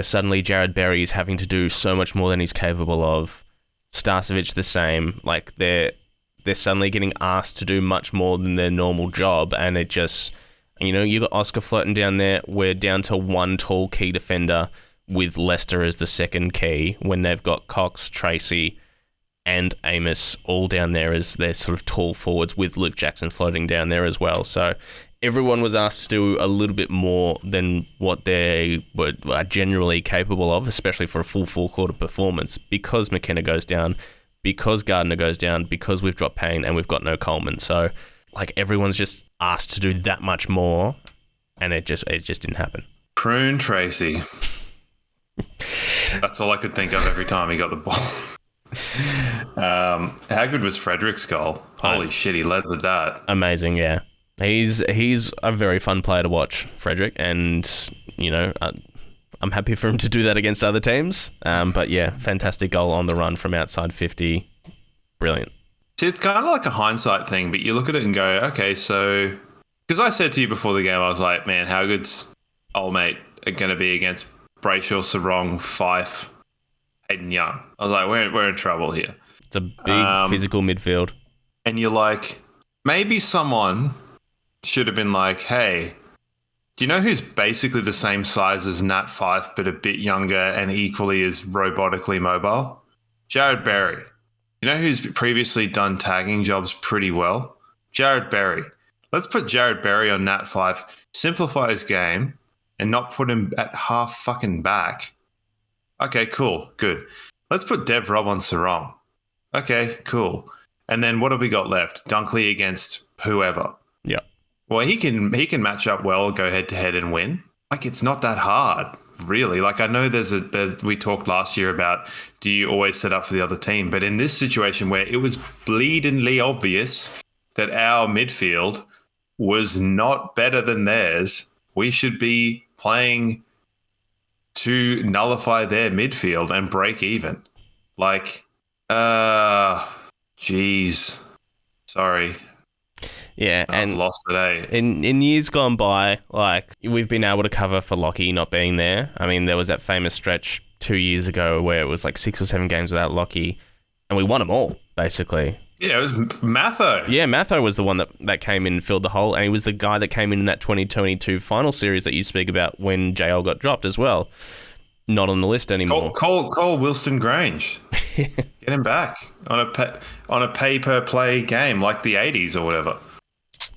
A: suddenly Jared Berry's having to do so much more than he's capable of. Starcevic the same. They're suddenly getting asked to do much more than their normal job, and it just, you got Oscar floating down there. We're down to 1 tall key defender with Leicester as the second key when they've got Cox, Tracy, and Amos all down there as their sort of tall forwards, with Luke Jackson floating down there as well. So everyone was asked to do a little bit more than what they are generally capable of, especially for a full 4-quarter performance, because McKenna goes down, because Gardner goes down, because we've dropped Payne and we've got no Coleman. So everyone's just asked to do that much more, and it just didn't happen.
D: Prune Tracy. That's all I could think of every time he got the ball. How good was Frederick's goal? Holy shit, he led with that.
A: Amazing, yeah. He's a very fun player to watch, Frederick, and, I'm happy for him to do that against other teams. But yeah, fantastic goal on the run from outside 50. Brilliant.
D: See, it's kind of like a hindsight thing, but you look at it and go, okay, so... Because I said to you before the game, I was like, man, how good's old mate going to be against Brayshaw, Sarong, Fife, Hayden Young? I was like, we're in trouble here.
A: It's a big physical midfield.
D: And you're like, maybe someone should have been like, hey, do you know who's basically the same size as Nat Fife, but a bit younger and equally as robotically mobile? Jared Berry. You know who's previously done tagging jobs pretty well? Jared Berry. Let's put Jared Berry on Nat Fife, simplify his game, and not put him at half fucking back. Okay, cool. Good. Let's put Dev Rob on Sarong. Okay, cool. And then what have we got left? Dunkley against whoever.
A: Yeah.
D: Well, he can match up well, go head to head and win. Like, it's not that hard, really. Like, I know we talked last year about, do you always set up for the other team? But in this situation where it was bleedingly obvious that our midfield was not better than theirs, we should be playing to nullify their midfield and break even. Like, geez. Sorry.
A: Yeah,
D: I've lost today.
A: In years gone by, like, we've been able to cover for Lockie not being there. I mean, there was that famous stretch 2 years ago where it was like 6 or 7 games without Lockie, and we won them all, basically.
D: Yeah, it was Matho.
A: Yeah, Matho was the one that came in and filled the hole, and he was the guy that came in that 2022 final series that you speak about when JL got dropped as well. Not on the list anymore.
D: Call Wilston Grange. Get him back on a pay-per-play game like the 80s or whatever.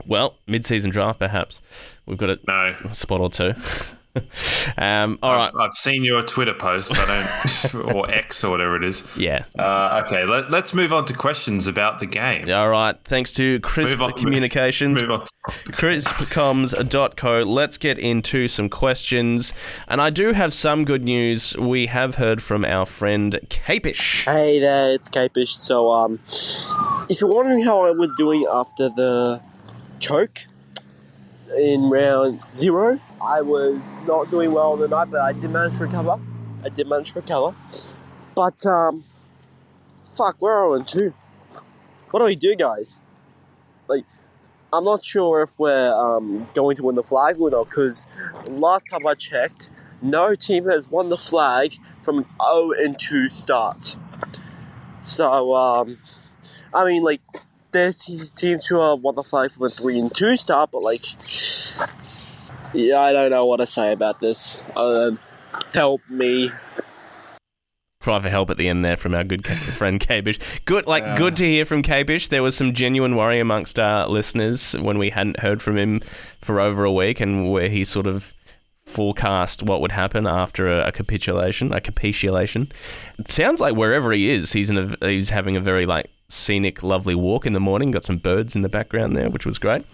A: Well, mid-season draft, perhaps. We've got a spot or two. All right.
D: I've seen your Twitter post. I don't, or X or whatever it is.
A: Yeah.
D: Okay. Let's move on to questions about the game.
A: All right. Thanks to Crisp Communications, crispcoms.co. Let's get into some questions. And I do have some good news. We have heard from our friend Capish.
E: Hey there, it's Capish. So, if you're wondering how I was doing after the choke in round 0, I was not doing well on the night, but I did manage to recover. But, fuck, we're 0-2. What do we do, guys? Like, I'm not sure if we're going to win the flag or not, because last time I checked, no team has won the flag from an 0-2 start. So, I mean, like, there's teams who have won the flag from a 3-2 start, but, like, yeah, I don't know what to say about this. Help me.
A: Cry for help at the end there from our good friend Cabish. Good to hear from Cabish. There was some genuine worry amongst our listeners when we hadn't heard from him for over a week, and where he sort of forecast what would happen after a capitulation. It sounds like wherever he is, he's having a very scenic, lovely walk in the morning. Got some birds in the background there, which was great.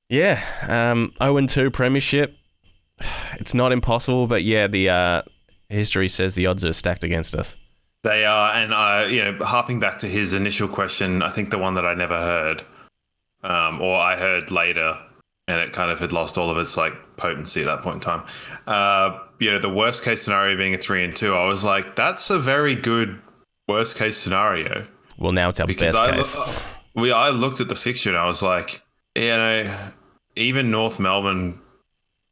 A: Yeah, 0-2 Premiership. It's not impossible, but yeah, the history says the odds are stacked against us.
D: They are, and harping back to his initial question, I think the one that I never heard, or I heard later, and it kind of had lost all of its potency at that point in time. The worst case scenario being a 3-2, I was like, that's a very good worst case scenario.
A: Well, now it's our best case.
D: I looked at the fixture and I was like, even North Melbourne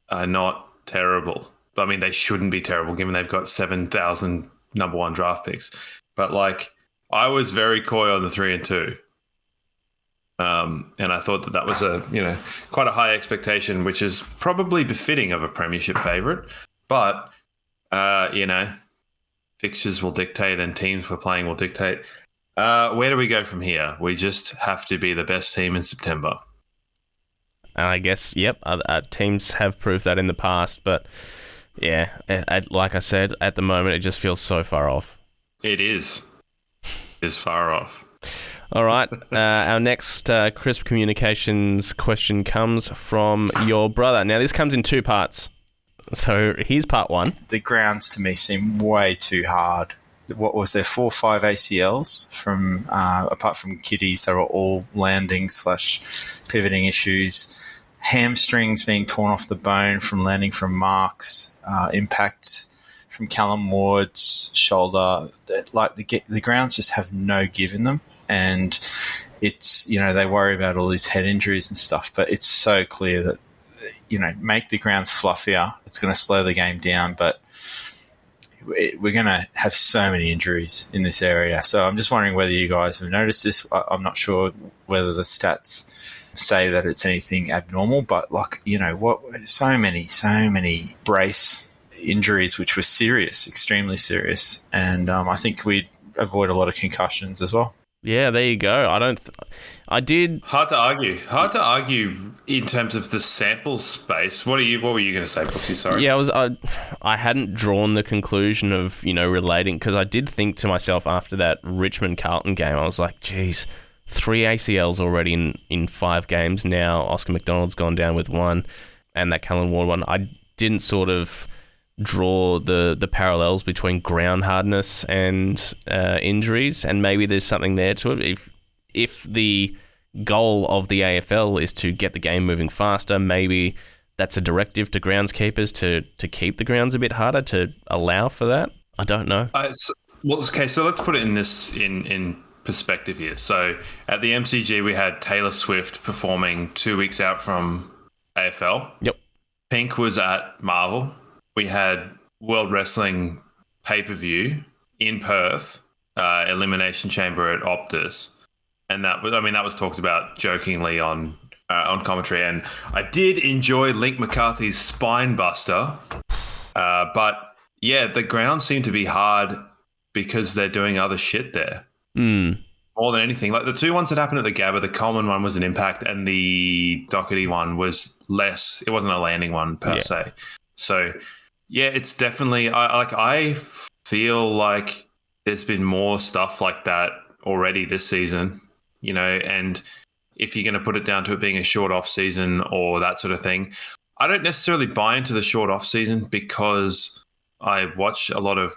D: are not terrible. I mean, they shouldn't be terrible given they've got 7,000 number 1 draft picks. But I was very coy on the 3-2. And I thought that was quite a high expectation, which is probably befitting of a premiership favourite. But, fixtures will dictate and teams we're playing will dictate. Where do we go from here? We just have to be the best team in September.
A: I guess, yep. Teams have proved that in the past, but yeah, like I said, at the moment, it just feels so far off.
D: It is. It's far off.
A: All right. Our next Crisp Communications question comes from your brother. Now, this comes in 2 parts. So here's part one.
F: The grounds to me seem way too hard. What was there, 4 or 5 ACLs from apart from kiddies? They were all landing/pivoting issues. Hamstrings being torn off the bone from landing from marks. Impact from Callum Ward's shoulder. Like the grounds just have no give in them, and it's they worry about all these head injuries and stuff. But it's so clear that make the grounds fluffier. It's going to slow the game down, but we're going to have so many injuries in this area. So I'm just wondering whether you guys have noticed this. I'm not sure whether the stats say that it's anything abnormal, but so many brace injuries, which were serious, extremely serious. And I think we'd avoid a lot of concussions as well.
A: Yeah, there you go. I did.
D: Hard to argue in terms of the sample space. What were you going to say, Brooksy? Sorry.
A: Yeah, I hadn't drawn the conclusion of relating, because I did think to myself after that Richmond Carlton game, I was like, geez, 3 ACLs already in 5 games now. Oscar McDonald's gone down with 1, and that Callum Ward one. I didn't sort of draw the parallels between ground hardness and injuries, and maybe there's something there to it. If the goal of the AFL is to get the game moving faster, maybe that's a directive to groundskeepers to keep the grounds a bit harder, to allow for that. I don't know.
D: So let's put it in perspective here. So at the MCG, we had Taylor Swift performing 2 weeks out from AFL.
A: Yep.
D: Pink was at Marvel. We had World Wrestling pay-per-view in Perth, Elimination Chamber at Optus. And that was talked about jokingly on commentary. And I did enjoy Link McCarthy's spine buster. But yeah, the ground seemed to be hard because they're doing other shit there. More than anything. Like the 2 ones that happened at the Gabba, the Coleman one was an impact and the Doherty one was less. It wasn't a landing one per se. So yeah, it's definitely, I feel like there's been more stuff like that already this season, and if you're going to put it down to it being a short off season or that sort of thing, I don't necessarily buy into the short off season because I watch a lot of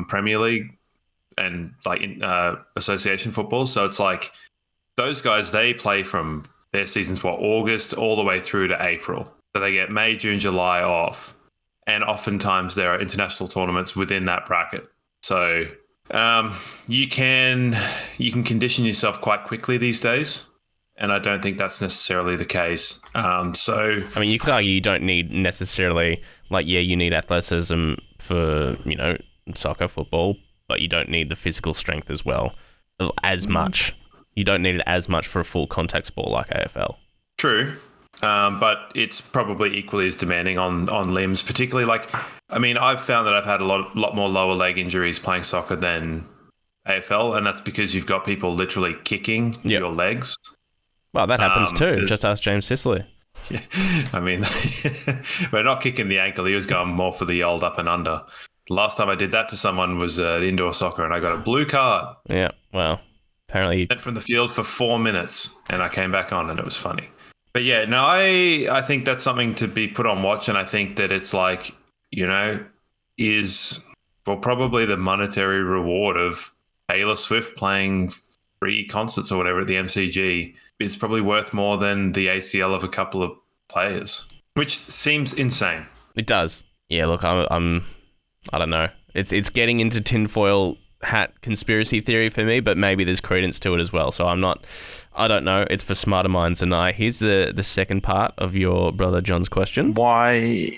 D: Premier League and association football. So it's like those guys, they play from their seasons August all the way through to April. So they get May, June, July off. And oftentimes there are international tournaments within that bracket. So you can condition yourself quite quickly these days. And I don't think that's necessarily the case.
A: You could argue you don't need necessarily, you need athleticism for, soccer, football, but you don't need the physical strength as well, as much. You don't need it as much for a full contact sport like AFL.
D: True. But it's probably equally as demanding on limbs, particularly I've found that I've had a lot more lower leg injuries playing soccer than AFL, and that's because you've got people literally kicking your legs. Well, that happens too. Just ask James Sicily. Yeah. We're not kicking the ankle. He was going more for the old up and under. The last time I did that to someone was indoor soccer, and I got a blue card.
A: Yeah, well, apparently...
D: Went from the field for 4 minutes, and I came back on, and it was funny. But yeah, no, I think that's something to be put on watch, and I think that it's probably the monetary reward of Taylor Swift playing 3 concerts or whatever at the MCG is probably worth more than the ACL of a couple of players, which seems insane.
A: It does. Yeah, look, I don't know. It's getting into tinfoil hat conspiracy theory for me, but maybe there's credence to it as well. So I don't know. It's for smarter minds than I. Here's the second part of your brother John's question.
F: Why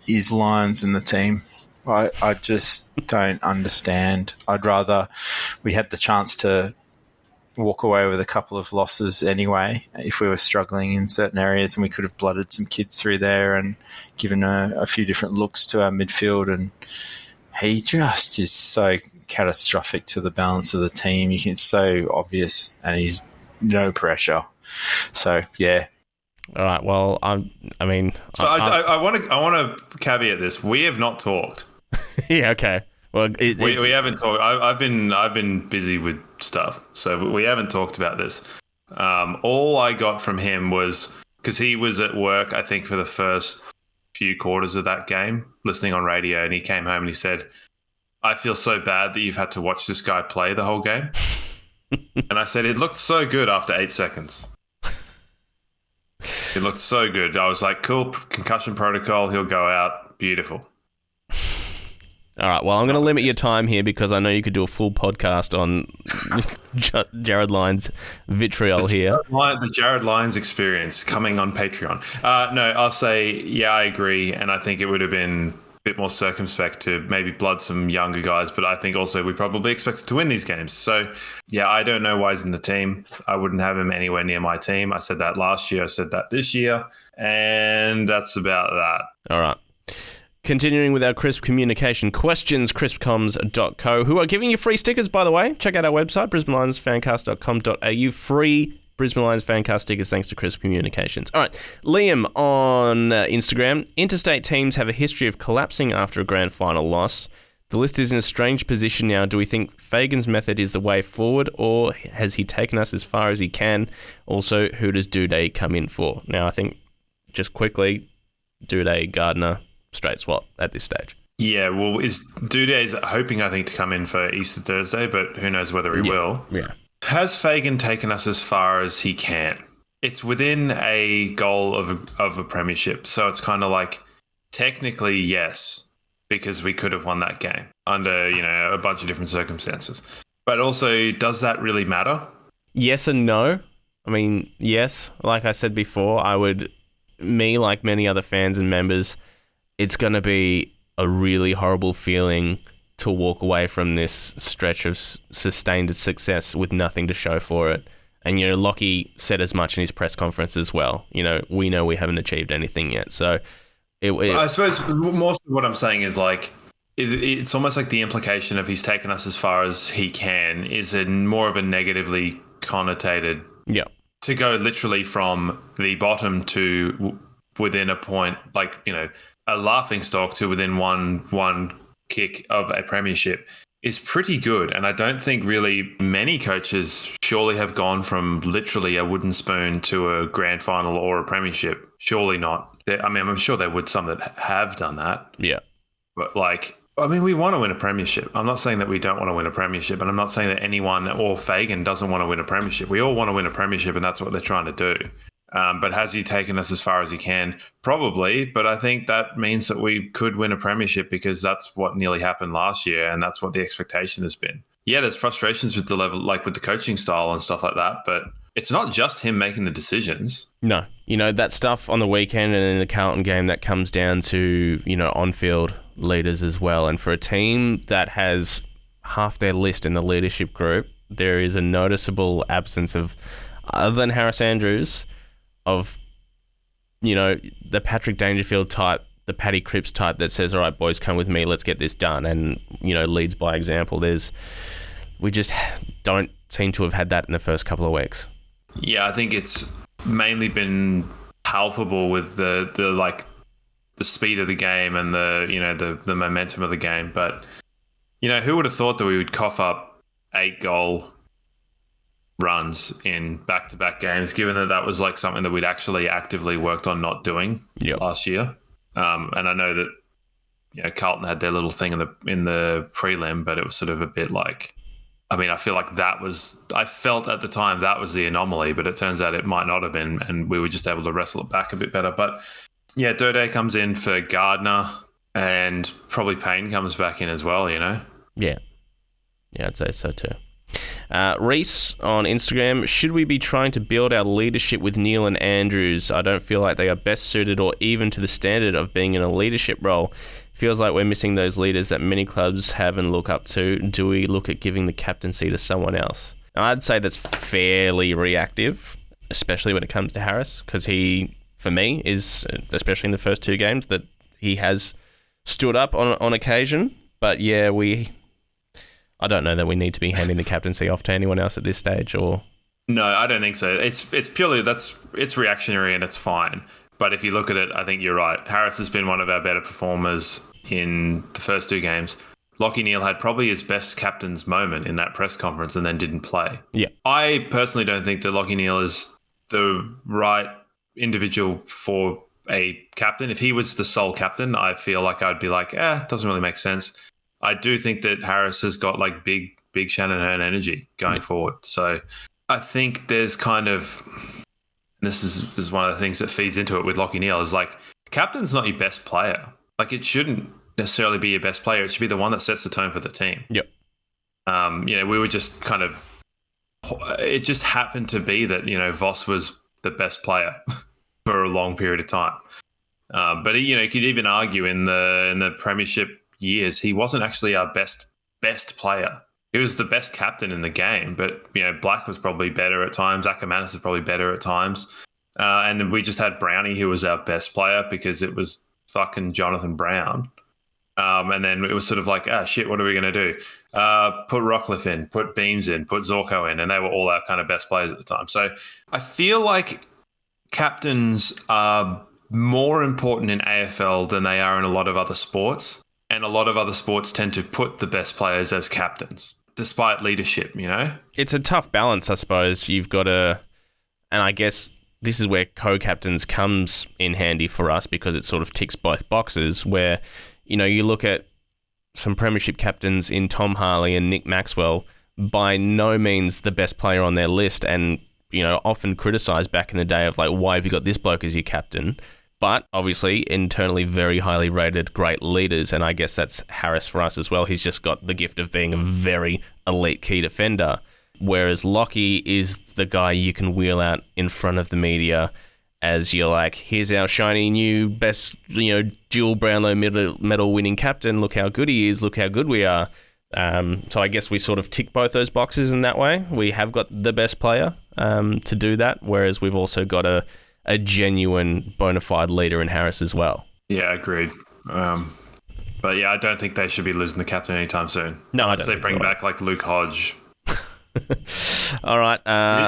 F: is Lions in the team? I just don't understand. I'd rather we had the chance to walk away with a couple of losses anyway if we were struggling in certain areas, and we could have blooded some kids through there and given a few different looks to our midfield. And he just is so catastrophic to the balance of the team. It's so obvious, and he's no pressure. So yeah.
A: All right. Well, I
D: want to caveat this. We have not talked.
A: Yeah. Okay. Well,
D: we haven't talked. I've been busy with stuff, so we haven't talked about this. All I got from him was because he was at work, I think, for the first few quarters of that game, listening on radio, and he came home and he said, I feel so bad that you've had to watch this guy play the whole game. And I said, it looked so good after 8 seconds. It looked so good. I was like, cool, concussion protocol, he'll go out. Beautiful.
A: All right, well, I'm going to limit your time here because I know you could do a full podcast on Jared Lyons' vitriol here.
D: The Jared Lyons experience coming on Patreon. No, I'll say, yeah, I agree. And I think it would have been a bit more circumspect to maybe blood some younger guys. But I think also we probably expected to win these games. So, yeah, I don't know why he's in the team. I wouldn't have him anywhere near my team. I said that last year. I said that this year. And that's about that.
A: All right. Continuing with our Crisp communication questions, crispcoms.co, who are giving you free stickers, by the way. Check out our website, brisbanelionsfancast.com.au. Free Brisbane Lions Fancast stickers thanks to Crisp Communications. All right, Liam on Instagram. Interstate teams have a history of collapsing after a grand final loss. The list is in a strange position now. Do we think Fagan's method is the way forward, or has he taken us as far as he can? Also, who does Duday come in for? Now, I think, just quickly, Duday, Gardner, straight swap at this stage.
D: Yeah, well, Duday's hoping, I think, to come in for Easter Thursday, but who knows whether he will.
A: Yeah.
D: Has Fagan taken us as far as he can? It's within a goal of a premiership, so it's kind of like, technically, yes, because we could have won that game under, a bunch of different circumstances. But also, does that really matter?
A: Yes and no. I mean, yes, like I said before, like many other fans and members, it's going to be a really horrible feeling to walk away from this stretch of sustained success with nothing to show for it. And, Lockie said as much in his press conference as well. We know we haven't achieved anything yet. So,
D: I suppose more so what I'm saying is like, it's almost like the implication of he's taken us as far as he can is more of a negatively connotated.
A: Yeah.
D: To go literally from the bottom to within a point, like, a laughing stock to within one kick of a premiership is pretty good. And I don't think really many coaches surely have gone from literally a wooden spoon to a grand final or a premiership. Surely not. I'm sure there would some that have done that.
A: Yeah.
D: But we want to win a premiership. I'm not saying that we don't want to win a premiership, and I'm not saying that anyone or Fagan doesn't want to win a premiership. We all want to win a premiership, and that's what they're trying to do. But has he taken us as far as he can? Probably, but I think that means that we could win a premiership because that's what nearly happened last year, and that's what the expectation has been. Yeah, there's frustrations with the level, like with the coaching style and stuff like that, but it's not just him making the decisions.
A: No. That stuff on the weekend and in the Carlton game, that comes down to, on-field leaders as well. And for a team that has half their list in the leadership group, there is a noticeable absence of, other than Harris Andrews, of, the Patrick Dangerfield type, the Paddy Cripps type that says, all right, boys, come with me, let's get this done. And, leads by example. We just don't seem to have had that in the first couple of weeks.
D: Yeah, I think it's mainly been palpable with the speed of the game and the momentum of the game. But, who would have thought that we would cough up 8-goal runs in back-to-back games, given that was like something that we'd actually actively worked on not doing last year. And I know that Carlton had their little thing in the prelim, but it was sort of a bit like, I feel like I felt at the time that was the anomaly, but it turns out it might not have been, and we were just able to wrestle it back a bit better. But yeah, Duday comes in for Gardner, and probably Payne comes back in as well,
A: Yeah, I'd say so too. Reese on Instagram, should we be trying to build our leadership with Neil and Andrews? I don't feel like they are best suited or even to the standard of being in a leadership role. Feels like we're missing those leaders that many clubs have and look up to. Do we look at giving the captaincy to someone else? I'd say that's fairly reactive, especially when it comes to Harris, because he, for me, is, especially in the first 2 games, that he has stood up on occasion. But yeah, I don't know that we need to be handing the captaincy off to anyone else at this stage, or...
D: No, I don't think so. It's purely, it's reactionary and it's fine. But if you look at it, I think you're right. Harris has been one of our better performers in the first 2 games. Lachie Neale had probably his best captain's moment in that press conference and then didn't play.
A: Yeah.
D: I personally don't think that Lachie Neale is the right individual for a captain. If he was the sole captain, I feel like I'd be like, it doesn't really make sense. I do think that Harris has got like big Shannon Hearn energy going forward. So I think there's kind of, this is one of the things that feeds into it with Lachie Neale, is like, captain's not your best player. Like, it shouldn't necessarily be your best player. It should be the one that sets the tone for the team.
A: Yep.
D: We were just kind of, it just happened to be that, Voss was the best player for a long period of time. But you could even argue in the Premiership years, he wasn't actually our best player. He was the best captain in the game, but Black was probably better at times. Ackermanis was probably better at times, and then we just had Brownie, who was our best player because it was fucking Jonathan Brown. And then it was sort of like, shit, what are we going to do? Put Rockcliffe in, put Beams in, put Zorko in, and they were all our kind of best players at the time. So I feel like captains are more important in AFL than they are in a lot of other sports. And a lot of other sports tend to put the best players as captains, despite leadership,
A: It's a tough balance, I suppose. You've got to, and I guess this is where co-captains comes in handy for us, because it sort of ticks both boxes, where, you look at some Premiership captains in Tom Harley and Nick Maxwell, by no means the best player on their list, and, often criticised back in the day of like, why have you got this bloke as your captain? But obviously internally very highly rated, great leaders, and I guess that's Harris for us as well. He's just got the gift of being a very elite key defender, whereas Lachie is the guy you can wheel out in front of the media as you're like, here's our shiny new best, dual Brownlow medal winning captain. Look how good he is. Look how good we are. So I guess we sort of tick both those boxes in that way. We have got the best player to do that, whereas we've also got a genuine bona fide leader in Harris as well.
D: Yeah, agreed. But yeah, I don't think they should be losing the captain anytime soon.
A: No, I don't.
D: Unless they bring back like Luke Hodge.
A: All right.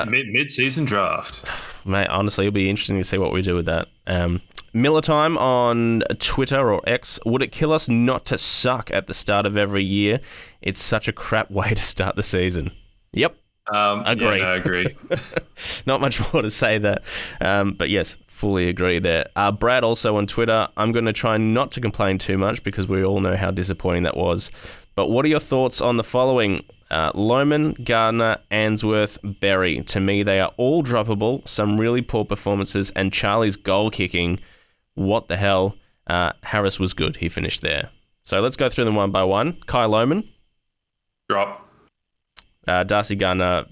D: Mid-season draft.
A: Mate, honestly, it'll be interesting to see what we do with that. Miller Time on Twitter or X. Would it kill us not to suck at the start of every year? It's such a crap way to start the season. Yep. Agree.
D: Yeah, no, agree.
A: Not much more to say there. But yes, fully agree there. Brad also on Twitter. I'm going to try not to complain too much because we all know how disappointing that was. But what are your thoughts on the following? Lohman, Gardner, Answorth, Berry. To me, they are all droppable. Some really poor performances, and Charlie's goal kicking. What the hell? Harris was good. He finished there. So let's go through them one by one. Kai Lohman.
D: Drop.
A: Darcy Gardner,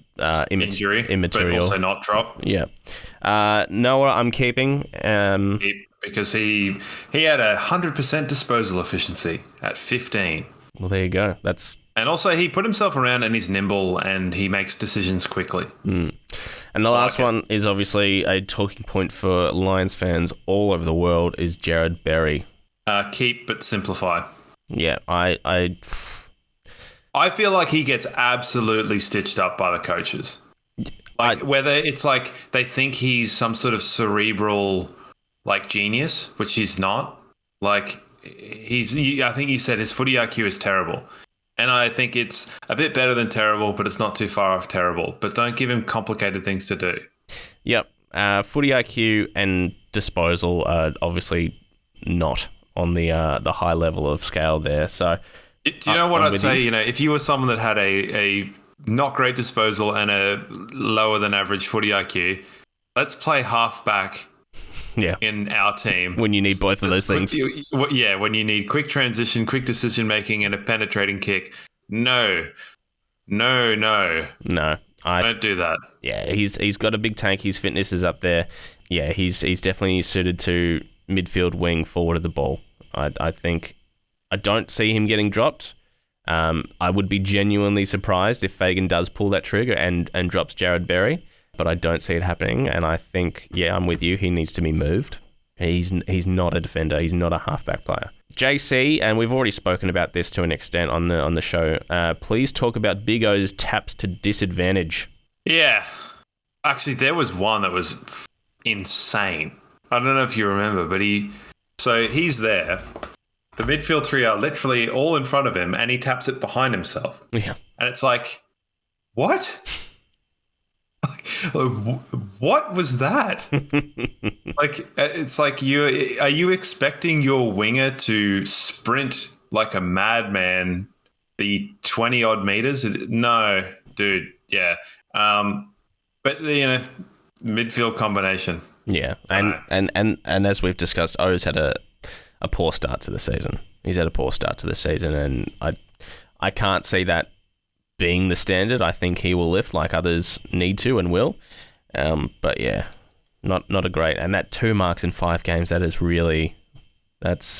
D: Injury,
A: immaterial.
D: But also not drop.
A: Yeah. Noah, I'm keeping.
D: Because he had 100% disposal efficiency at 15.
A: Well, there you go.
D: And also, he put himself around and he's nimble and he makes decisions quickly.
A: And the last one is obviously a talking point for Lions fans all over the world is Jared Berry.
D: Keep but simplify.
A: Yeah, I
D: feel like he gets absolutely stitched up by the coaches. Whether it's like they think he's some sort of cerebral genius, which he's not. I think you said his footy IQ is terrible. And I think it's a bit better than terrible, but it's not too far off terrible. But don't give him complicated things to do.
A: Yep. Footy IQ and disposal are obviously not on the high level of scale there. So,
D: do you know what I'd say? If you were someone that had a not great disposal and a lower than average footy IQ, let's play halfback.
A: Yeah.
D: In our team.
A: When you need both of those things.
D: Yeah, when you need quick transition, quick decision making, and a penetrating kick. No.
A: Don't
D: do that.
A: Yeah, he's got a big tank. His fitness is up there. Yeah, he's definitely suited to midfield wing forward of the ball. I think I don't see him getting dropped. I would be genuinely surprised if Fagan does pull that trigger and drops Jared Berry. But I don't see it happening, and I think, I'm with you. He needs to be moved. He's not a defender. He's not a halfback player. JC, and we've already spoken about this to an extent on the show. Please talk about Big O's taps to disadvantage.
D: Yeah, actually, there was one that was insane. I don't know if you remember, but he's there. The midfield three are literally all in front of him, and he taps it behind himself.
A: Yeah,
D: and it's like, what? What was that? Like, it's like are you expecting your winger to sprint like a madman the 20 odd meters? No, dude. Yeah. But midfield combination.
A: Yeah, and as we've discussed, O's had a poor start to the season. He's had a poor start to the season, and I can't see that being the standard. I think he will lift like others need to and will. But yeah, not a great. And that 2 marks in 5 games, that's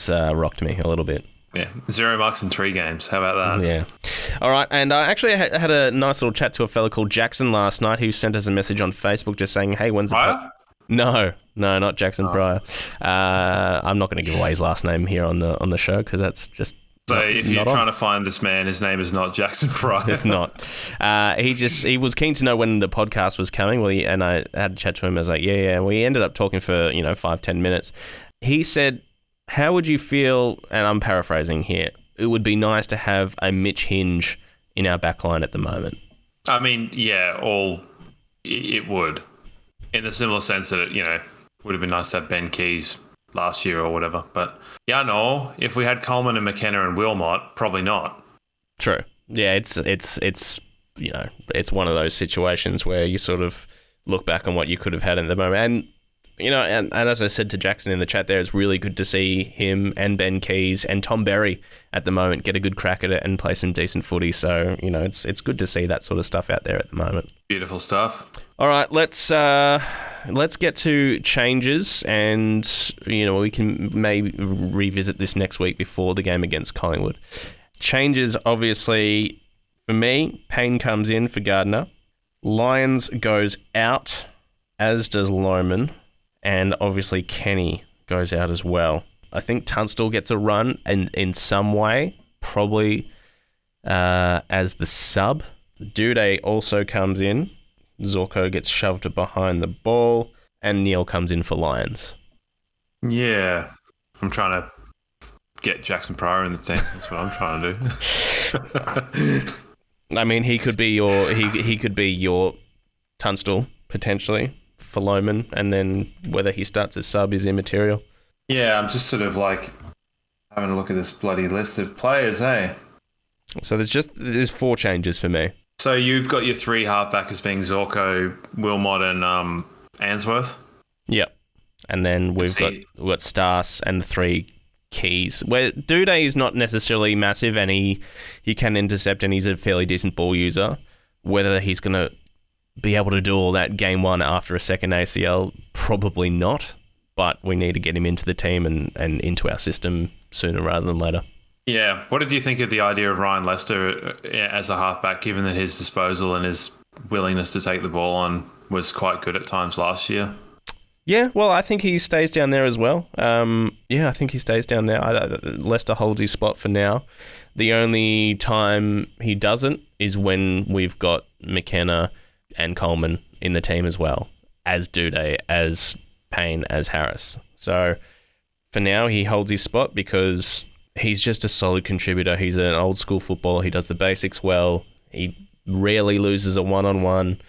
A: rocked me a little bit.
D: Yeah, 0 marks in 3 games. How about that?
A: Yeah. All right, and I actually had a nice little chat to a fella called Jackson last night who sent us a message on Facebook just saying, hey, when's the... No, not Jackson Pryor. I'm not going to give away his last name here on the show because that's just...
D: So if you're trying to find this man, his name is not Jackson Pryor.
A: It's not. He was keen to know when the podcast was coming. And I had a chat to him. I was like, yeah. We ended up talking for 5-10 minutes. He said, how would you feel, and I'm paraphrasing here, it would be nice to have a Mitch Hinge in our backline at the moment.
D: I mean, yeah, it would. In the similar sense that it, would have been nice to have Ben Keys last year or whatever. But yeah, no, if we had Coleman and McKenna and Wilmot, probably not.
A: True. Yeah, it's one of those situations where you sort of look back on what you could have had at the moment. And and as I said to Jackson in the chat there, it's really good to see him and Ben Keys and Tom Berry at the moment get a good crack at it and play some decent footy. So, it's good to see that sort of stuff out there at the moment.
D: Beautiful stuff.
A: All right, let's get to changes, and we can maybe revisit this next week before the game against Collingwood. Changes, obviously, for me, Payne comes in for Gardner. Lyons goes out, as does Lohman. And obviously Kenny goes out as well. I think Tunstall gets a run in some way, probably as the sub. Duday also comes in. Zorko gets shoved behind the ball. And Neil comes in for Lions.
D: Yeah. I'm trying to get Jackson Pryor in the team. That's what I'm trying to do.
A: I mean, he could be your Tunstall, potentially, for Lohman, and then whether he starts as sub is immaterial.
D: Yeah, I'm just sort of like having a look at this bloody list of players, hey?
A: So there's 4 changes for me.
D: So you've got your 3 halfbackers being Zorko, Wilmot, and Answorth?
A: Yep. And then we've got Stas and the 3 keys. Where Duday is not necessarily massive, and he can intercept, and he's a fairly decent ball user. Whether he's going to be able to do all that game 1 after a second ACL, probably not, but we need to get him into the team and into our system sooner rather than later.
D: Yeah. What did you think of the idea of Ryan Lester as a halfback, given that his disposal and his willingness to take the ball on was quite good at times last year?
A: Yeah, well, I think he stays down there as well. I think he stays down there. Lester holds his spot for now. The only time he doesn't is when we've got McKenna and Coleman in the team as well, as Duday, as Payne, as Harris. So for now, he holds his spot because he's just a solid contributor. He's an old school footballer. He does the basics well. He rarely loses a one-on-one.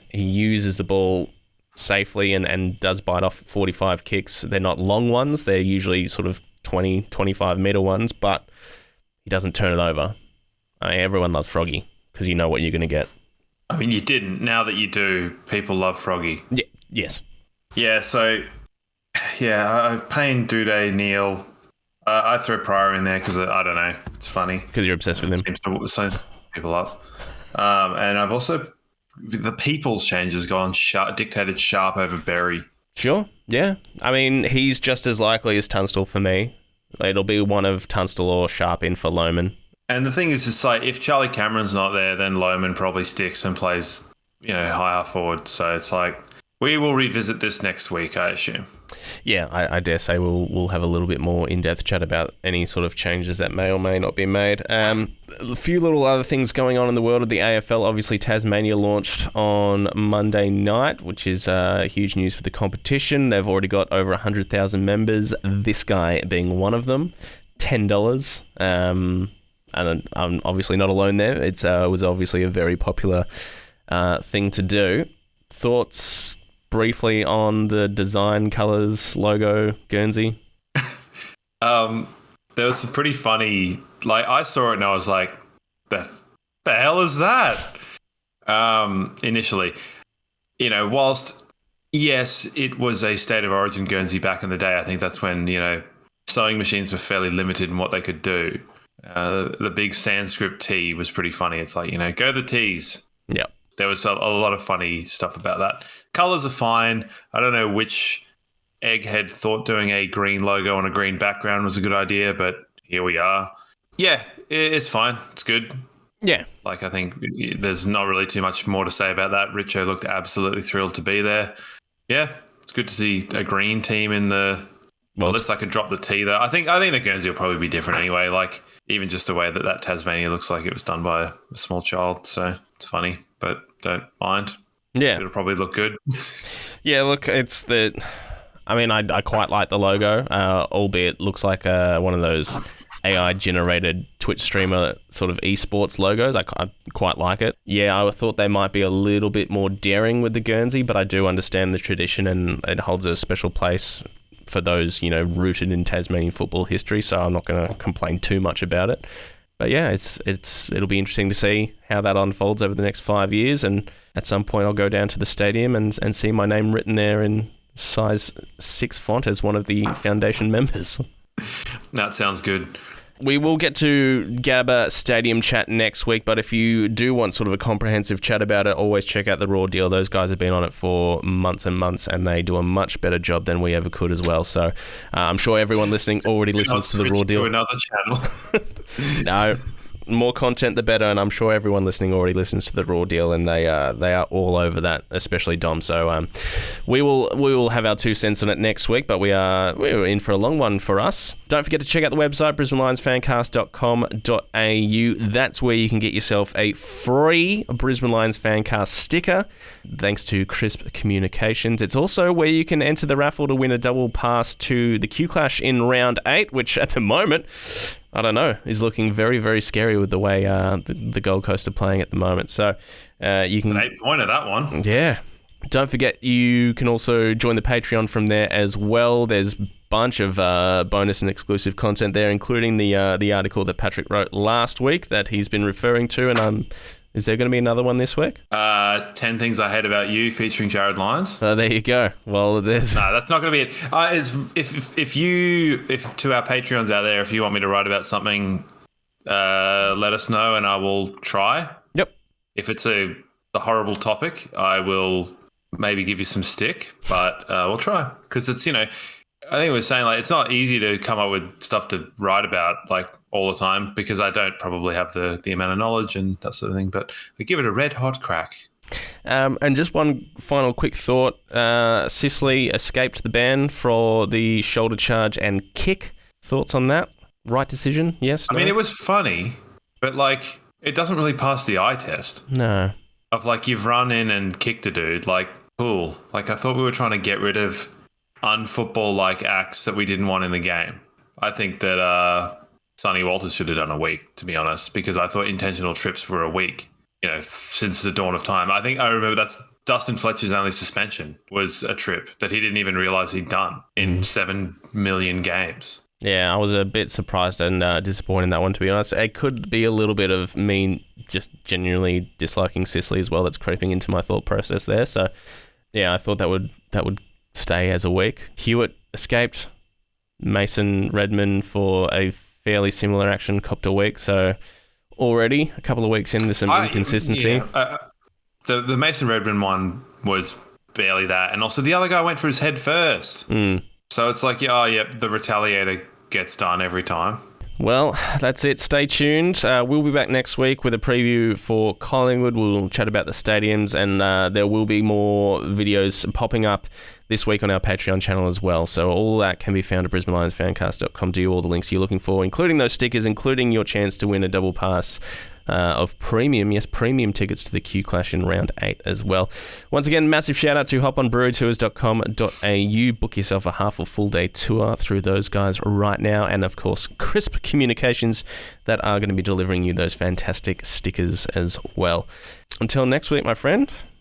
A: He uses the ball safely and does bite off 45 kicks. They're not long ones. They're usually sort of 20, 25 metre ones, but he doesn't turn it over. I mean, everyone loves Froggy because you know what you're going to get.
D: I mean, you didn't. Now that you do, people love Froggy.
A: Yeah. Yes.
D: Yeah, so, Payne, Duday, Neil. I'd throw Pryor in there because, I don't know, it's funny.
A: Because you're obsessed with him.
D: Seems to sign people up. And I've also, the people's change has gone dictated Sharp over Berry.
A: Sure, yeah. I mean, he's just as likely as Tunstall for me. It'll be one of Tunstall or Sharp in for Lohman.
D: And the thing is, it's like, if Charlie Cameron's not there, then Lohman probably sticks and plays, higher forward. So it's like, we will revisit this next week, I assume.
A: Yeah, I dare say we'll have a little bit more in-depth chat about any sort of changes that may or may not be made. A few little other things going on in the world of the AFL. Obviously, Tasmania launched on Monday night, which is huge news for the competition. They've already got over 100,000 members, this guy being one of them. $10. And I'm obviously not alone there. It was obviously a very popular thing to do. thoughts briefly on the design, colours, logo, Guernsey?
D: There was some pretty funny, like, I saw it and I was like, the hell is that? Initially, whilst, yes, it was a state of origin Guernsey back in the day, I think that's when, sewing machines were fairly limited in what they could do. The big Sanskrit T was pretty funny. It's like, go the T's.
A: Yeah.
D: There was a lot of funny stuff about that. Colours are fine. I don't know which egghead thought doing a green logo on a green background was a good idea, but here we are. Yeah, it's fine. It's good.
A: Yeah.
D: Like, I think there's not really too much more to say about that. Richo looked absolutely thrilled to be there. Yeah, it's good to see a green team in the... Well, at least I could drop the T there. I think the Guernsey will probably be different anyway. Like, even just the way that Tasmania looks like it was done by a small child. So it's funny, but don't mind.
A: Yeah.
D: It'll probably look good.
A: Yeah, look, it's the... I mean, I quite like the logo, albeit it looks like one of those AI-generated Twitch streamer sort of esports logos. I quite like it. Yeah, I thought they might be a little bit more daring with the Guernsey, but I do understand the tradition and it holds a special place for those, rooted in Tasmanian football history, so I'm not going to complain too much about it. But yeah, it'll be interesting to see how that unfolds over the next 5 years, and at some point I'll go down to the stadium and see my name written there in size 6 font as one of the foundation members.
D: That sounds good.
A: We will get to Gabba Stadium chat next week, but if you do want sort of a comprehensive chat about it, always check out The Raw Deal. Those guys have been on it for months and months, and they do a much better job than we ever could as well. So I'm sure everyone listening already listens to The Raw Deal.
D: To another channel.
A: No, more content the better, and I'm sure everyone listening already listens to The Raw Deal, and they are all over that, especially Dom. So we will have our 2 cents on it next week, but we're in for a long one for us. Don't forget to check out the website, brisbanelionsfancast.com.au. That's where you can get yourself a free Brisbane Lions Fancast sticker, thanks to Crisp Communications. It's also where you can enter the raffle to win a double pass to the Q Clash in round 8, which at the moment, I don't know, is looking very, very scary with the way the Gold Coast are playing at the moment. So you can...
D: An 8-pointer, that one.
A: Yeah. Don't forget, you can also join the Patreon from there as well. There's a bunch of bonus and exclusive content there, including the article that Patrick wrote last week that he's been referring to. And is there going to be another one this week?
D: 10 Things I Hate About You, featuring Jared Lyons.
A: There you go. Well, there's...
D: No, that's not going to be it. If to our Patreons out there, if you want me to write about something, let us know and I will try.
A: Yep.
D: If it's a horrible topic, I will maybe give you some stick, but we'll try. Because it's, I think we're saying, like, it's not easy to come up with stuff to write about, like, all the time, because I don't probably have the amount of knowledge and that sort of thing, but we give it a red hot crack.
A: And just one final quick thought. Sicily escaped the ban for the shoulder charge and kick. Thoughts on that? Right decision? Yes?
D: I mean, it was funny, but, like, it doesn't really pass the eye test.
A: No.
D: Of, like, you've run in and kicked a dude. Like, cool. Like, I thought we were trying to get rid of unfootball-like acts that we didn't want in the game. I think that Sonny Walters should have done a week, to be honest, because I thought intentional trips were a week, since the dawn of time. I remember that's Dustin Fletcher's only suspension was a trip that he didn't even realise he'd done in 7 million games.
A: Yeah, I was a bit surprised and disappointed in that one, to be honest. It could be a little bit of me just genuinely disliking Sicily as well that's creeping into my thought process there. So, yeah, I thought that would stay as a week. Hewitt escaped. Mason Redman for a fairly similar action copped a week. So, already a couple of weeks in, there's some inconsistency.
D: Yeah, the Mason Redman one was barely that. And also the other guy went for his head first. So it's like, the retaliator gets done every time.
A: Well, that's it. Stay tuned. We'll be back next week with a preview for Collingwood. We'll chat about the stadiums, and there will be more videos popping up this week on our Patreon channel as well. So all that can be found at brisbanelionsfancast.com. Do all the links you're looking for, including those stickers, including your chance to win a double pass of premium tickets to the Q Clash in round 8 as well. Once again, massive shout out to hoponbrewtours.com.au. Book yourself a half or full day tour through those guys right now, and of course Crisp Communications that are going to be delivering you those fantastic stickers as well. Until next week, my friend,